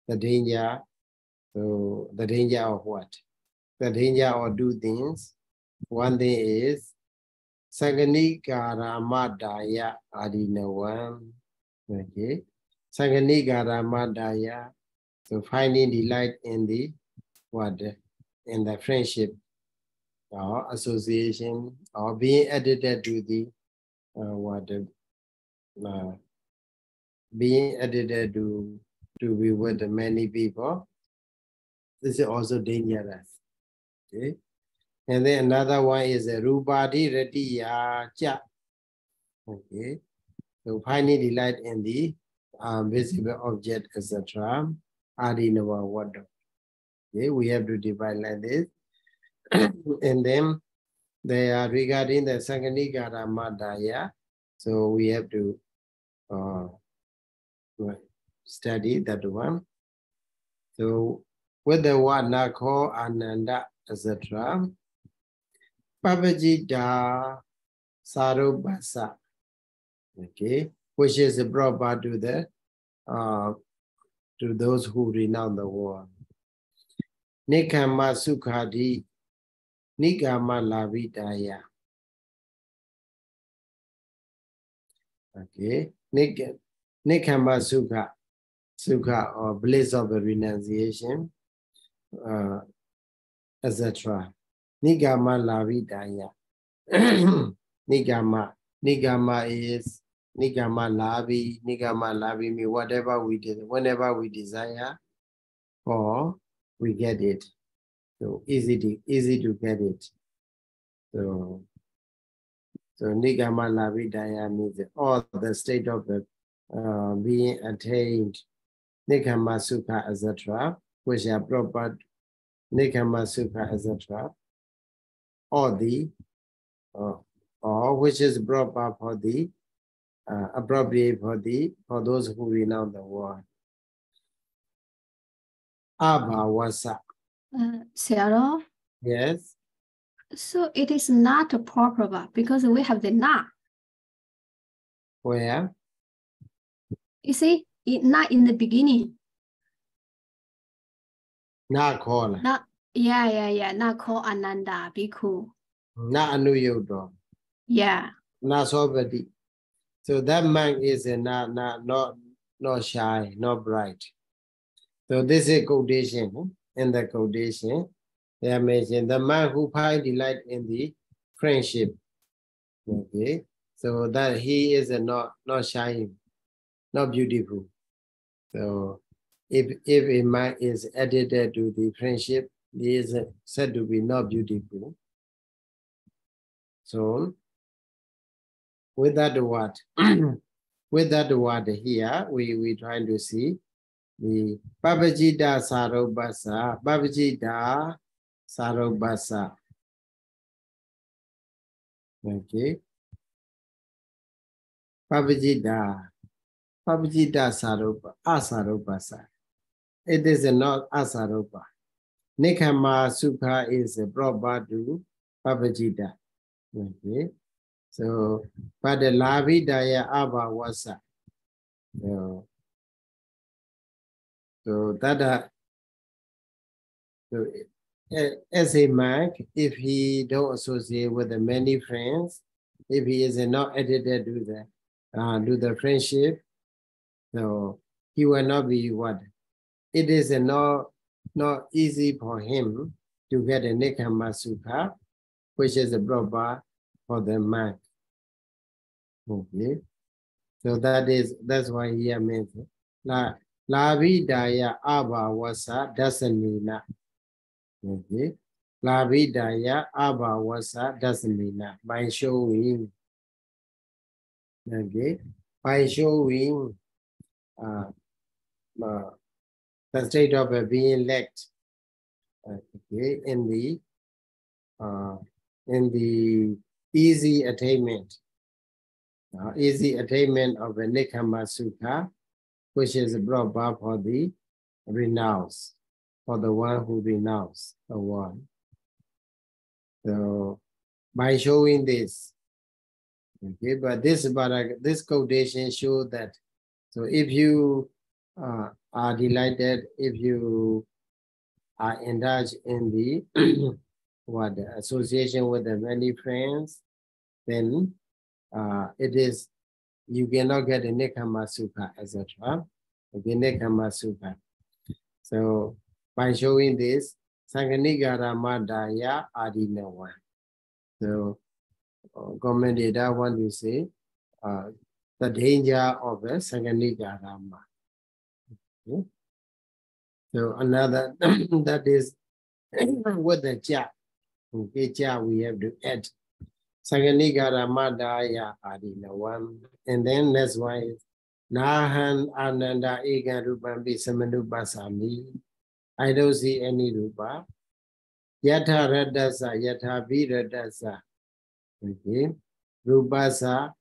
The danger, so the danger of what? The danger of do things. One thing is Saṅgaṇī-aṭṭhakathā Adinawan. Okay. Saṅgaṇī-aṭṭhakathā. So finding delight in the what? In the friendship or association or being addicted to the being addicted to be with many people. This is also dangerous. Okay. And then another one is a rupadi ratiya cha. Okay. So finding delight in the visible object, etc. Adinava wada. Okay, we have to divide like this. And then they are regarding the Saṅgaṇī-aṭṭhakathā. So we have to study that one. So with the word Nakho, Ananda, etc. Pavajita Sarubhasa. Okay, which is brought to the to those who renounce the world. Nikama Sukhadi Nikama Lavidaya. Okay, Nikama Sukha or bliss of the renunciation, etc. Nikama Lavidaya. Nikama is Nikama Lavi. Nikama Lavi means whatever we did, whenever we desire, or we get it. So easy to get it. So Nikama Lavidaya means all the state of the being attained. Nikama Sukha, etc. which are proper. Nikama Sukha, etc. or the or which is proper for the appropriate for those who renounce the world. Abhavasa. Sayadaw? Yes. So it is not a proper verb because we have the na. Where? You see, not in the beginning. Not call. Not, yeah. Not call Ananda, bhikkhu. Not Anuyodha. Yeah. Not Sobati. So that monk is not shy, not bright. So this is quotation. In the quotation, they are mentioned the man who finds delight in the friendship. Okay. So that he is not shy, not beautiful. So if a man is addicted to the friendship, he is said to be not beautiful. So with that word, with that word here, we trying to see the Pavajita Sarobhasa, Pavajita Sarobhasa. Okay. Pavajita Asarobhasa. It is not Asaroba. Nikama Sukha is brought to Pavajita. Okay. So, but the Lavidaya Abhavasa. So that so as a monk, if he don't associate with the many friends, if he is not addicted to the friendship, so he will not be what? It is not easy for him to get a Nikama Sukha, which is a proper for the monk. Okay. So that's why he means Lavidaya Abhavasa Dasanina. Okay. Lavidaya Abhavasa Dasanina. By showing. Okay. By showing the state of being lacked. Okay. In the easy attainment. easy attainment of a Nekkhamma Sukha, which is brought back for the renounce, for the one who renounce the one. So by showing this, okay, but this quotation shows that, so if you are delighted, if you are indulged in the the association with the many friends, then it is, you cannot get a Nekkhamma Sukha, etc. Okay, Nekkhamma Sukha. So by showing this, Saṅgaṇī-aṭṭhakathā adinawa. So commentator want to say the danger of a Saṅgaṇī-aṭṭhakathā. Okay. So another that is with the ja. Okay, ja we have to add Saṅgaṇī-aṭṭhakathā adinawa. And then that's why Nahan Ananda Ega Rupampi Samanupasami. I don't see any Rupa. Yatha Radasa, Yatha Viradasa. Okay. Rupasa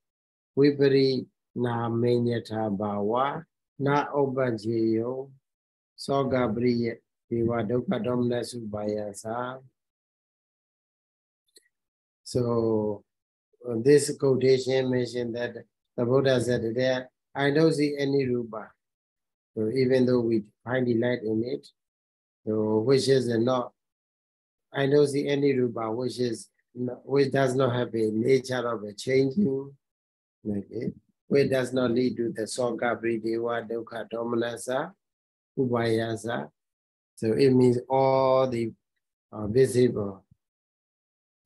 Vipari Na Menyata Bawa Na Obajeyo Sogabriya Deva Dukhadomna Subayasa. So this quotation mentioned that the Buddha said there, I don't see any rupa. So even though we find delight in it, so which is not, I don't see any rupa, which does not have a nature of a changing, okay, which does not lead to the soga, bridewa, dukha, domanasa, ubayasa. So it means all the visible,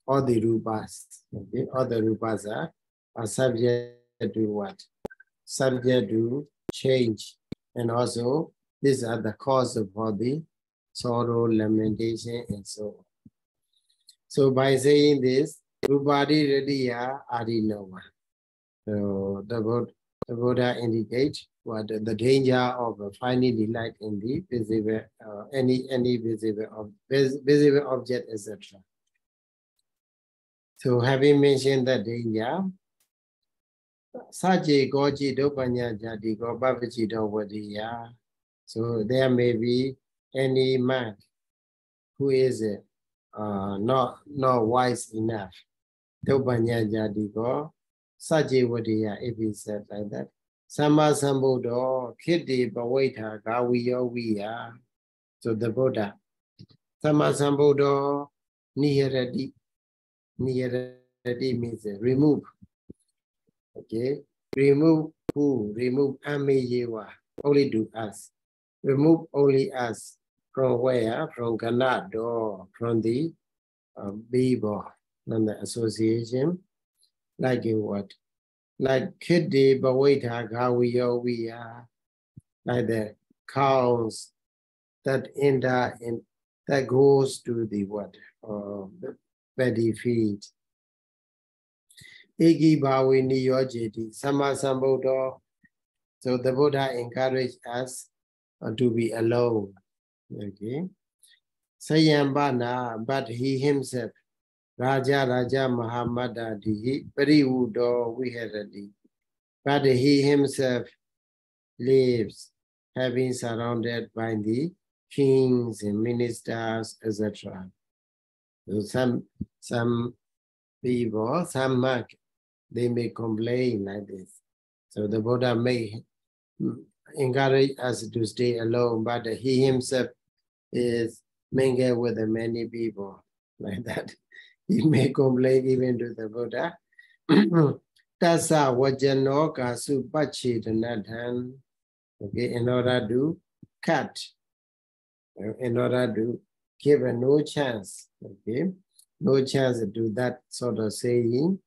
all the rupas, okay, all the rupas are subject to what? Subject to change, and also these are the cause for the sorrow, lamentation, and so on. So by saying this, Rupadi Radiya Adinawa. So the Buddha indicates what the danger of finding delight in the visible, any visible object, etc. So having mentioned the danger, Saji Goji Dopanya Jadi Gobavichi Dovadiya. So there may be any man who is not wise enough. Dopanya Jadi Go Saji Wadiya, if he said like that. Sama Sambuddho Kiddi Bawaita Gawiyo Viya. So the Buddha. Sama Sambuddho Niyaradi. Niyaradi means remove. Okay, remove who? Remove Amiyewa, only do us. Remove only us. From where? From Ganado, from the Bibo, from the association. Like in what? Like Kiddi Bawaita Gawiyo we are, like the cows that enter in, that goes to the what? The paddy field. Egi Bhavi Niyojiti, Sama Sambuddho. So the Buddha encouraged us to be alone. Okay. Sayambana, but he himself, Raja Mahamada Dihi, Pariwudo Viharadi. But he himself lives, having surrounded by the kings and ministers, etc. So some people, some monks, they may complain like this. So the Buddha may encourage us to stay alone, but he himself is mingled with the many people like that. He may complain even to the Buddha. Tasa wajano kasu pachidanadhan. Okay, in order to cut, in order to give a no chance, okay, no chance to do that sort of saying.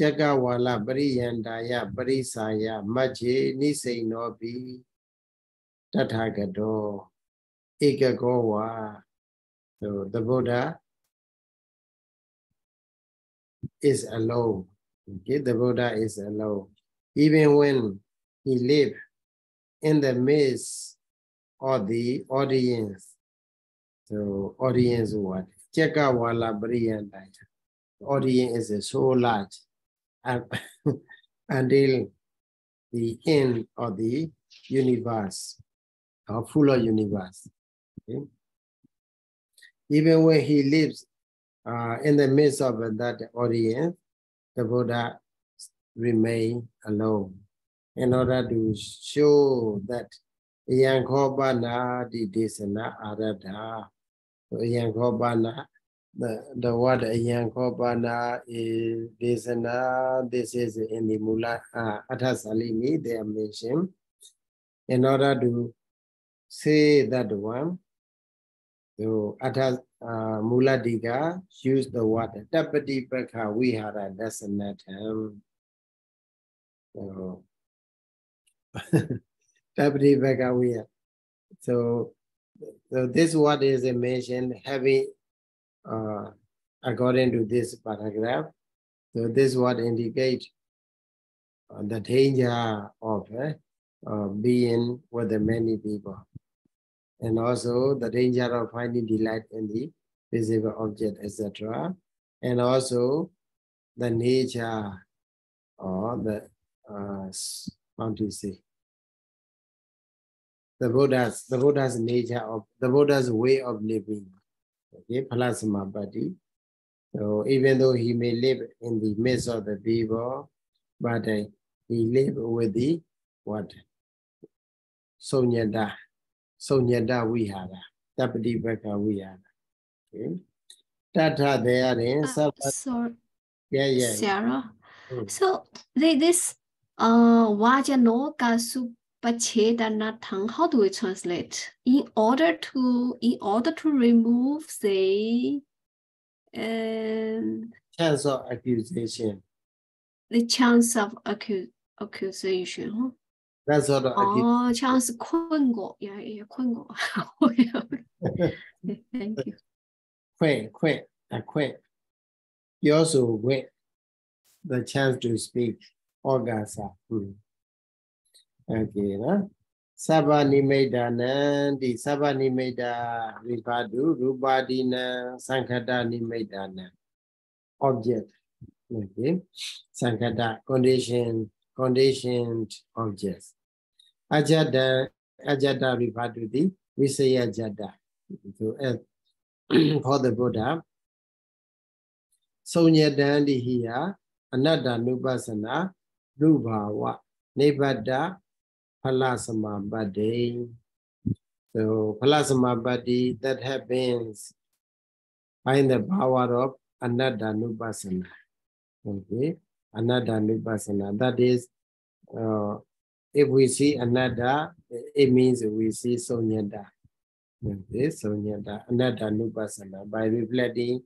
Jagawala Pariyandaya Parisaya Maje Nisainobi Tathagado Ekagowa. So the Buddha is alone. Okay, the Buddha is alone. Even when he lived in the midst of the audience. So audience what? Jagawala Pariyandaya. Audience is so large. until the end of the universe, or full of universe. Okay? Even when he lives in the midst of that audience, the Buddha remain alone in order to show that Yankobana di Desana Arada. Yankobana, the word Yankobana is Desana, this is in the Mula Aṭṭhasalini, they are mentioned. In order to say that one, so Muladika use the word Tapatipaka Vihara, that's a matter. So Tapatipaka Vihara. So this word is mentioned having, according to this paragraph, so this word indicates the danger of being with the many people. And also the danger of finding delight in the visible object, etc. And also the nature or the how do you say? The Buddha's nature of the Buddha's way of living. Okay, Phalasamabbati. So even though he may live in the midst of the people, but he live with the what? Sonyada Vihara, Tapatipaka Vihara. Okay. Tata there in sorry. Yeah. Sarah. So this Vajano Kasupachedanathang, how do we translate? In order to remove the chance of accusation. The chance of accusation, huh? That's sort of accusation. Chance Kungo. Yeah, Kungo. Thank you. Quit. You also wait the chance to speak. Orgasa. Okay, no? Sabba Nimedana, the Sabba Nimeda Ripadu, Rubadina, Sankata Nimedana. Object. Okay. Sankata, conditioned objects. Ajjhatta Ripadu, the Visayajjhatta. So, for the Buddha, Sonyadandi here, Anatta Nupassana, Rubhava, Nibbata, Phalasamabbati. So Phalasamabbati that happens by the power of Anatta Nupassana. Okay, Anatta Nupassana. That is, if we see Anatta, it means we see Sonyada. Okay, Sonyada, Anatta Nupassana, by reflecting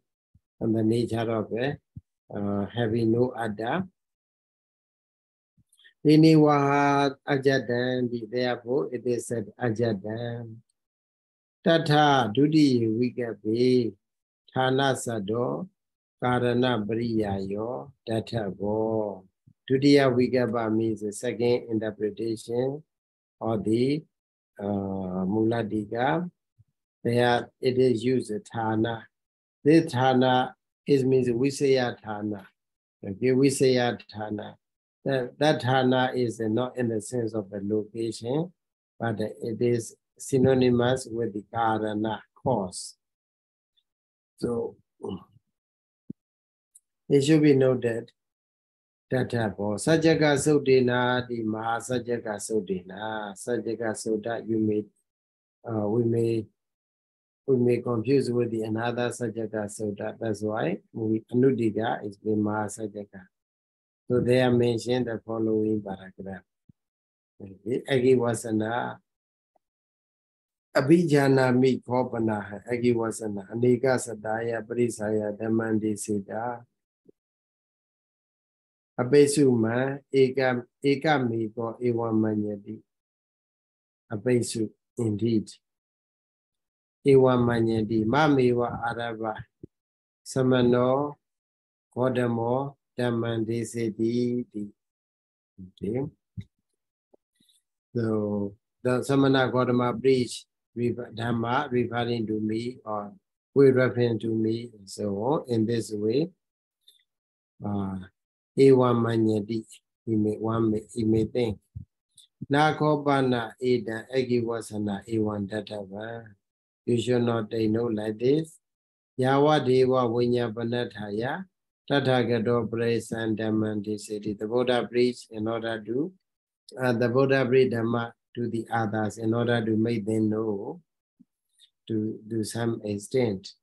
on the nature of having no Adda. Niniwaha Ajjhatta, therefore it is said Ajjhatta. Tata Dudi Vikapi, Thana Sado, Karana Briyayo, Tata Go. Dudiya Vikapa means the second interpretation of the Muladika. There it is used Thana. This Thana means Visaya Thana. Okay, Visaya Thana. That Thana is not in the sense of the location, but it is synonymous with the Karana, cause. So it should be noted that Sajjaka Sudina, the Maha Sajjaka Sudina, Sajjaka Sutta, we may confuse with the another Sajjaka Sutta. That's why Anudika is the Maha Sajjaka. So they are mentioned the following paragraph. Agivasana Abhijana mi Kopana, Agivasana, Anika Sadaya, Parisaya, Dhammandi Sita, Abesuma, Eka Miko, Ewa Manyadi. Abesu, indeed. Ewa Manyadi, Mamiwa Araba, Samano, Kodamo, Dhammandi Siti. Okay. So the Samana Gautama preach Dhamma referring to me or we referring to me and so on in this way. Ewa Manyadi. he may think. Nakopana Eda Egiwasana Ewan Datava. You should not take note like this. Yawa Deva Winya Banataya. Tathagata praise and Dhamma city. The Buddha preached in order to the Buddha preached Dhamma to the others in order to make them know to some extent.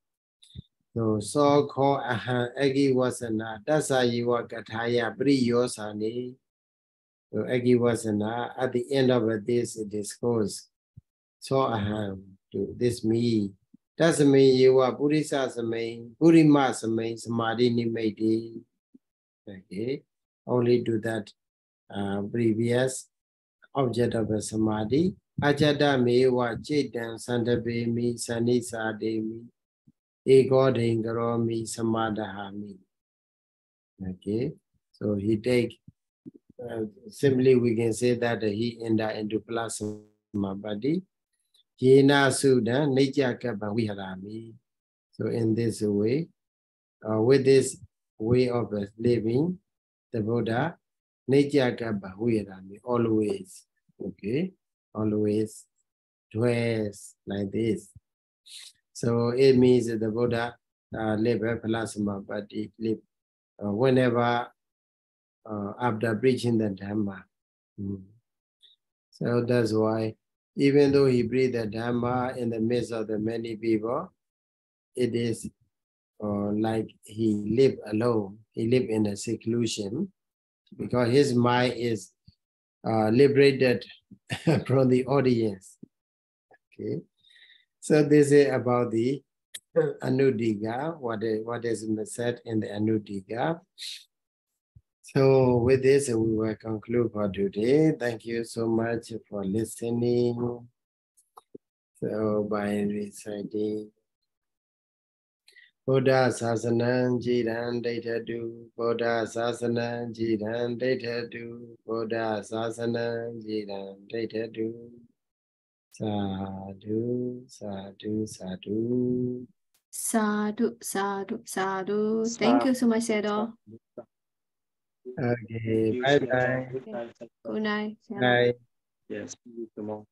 So called Agi Wasana, Dasa Yiwa Kataya Priyosani. So Agi Wasana, at the end of this discourse, so to this me. Doesn't mean you are Buddhisa Samain, Buddhima Samain, Samadhi Nimedi. Okay, only to that previous object of the Samadhi. Ajjhatta mewa Chetan Sandabemi Sanisa Demi Ego Dengaromi Samadahami. Okay, so he take simply we can say that he entered into plasma body. Jena Suda Nitya Kappa Viharami. So in this way, with this way of living, the Buddha Nitya Kappa Viharami always, okay, always dwells like this. So it means that the Buddha live a plasma body, live whenever after preaching the Dhamma. So that's why even though he breathed the Dhamma in the midst of the many people, it is like he lived alone. He lived in a seclusion because his mind is liberated from the audience. Okay, so this is about the Anuddhika, what is said in the Anuddhika. So with this, we will conclude for today. Thank you so much for listening. So by reciting Buddha Sasanam Jiran Datadu, Buddha Sasanam Jiran Datadu, Buddha Sasanam Jiran Datadu. Sadhu, sadhu, sadhu. Sadhu, sadhu, sadhu. Thank you so much, Sayadaw. Okay, bye bye. Good night. Bye. Yes, tomorrow.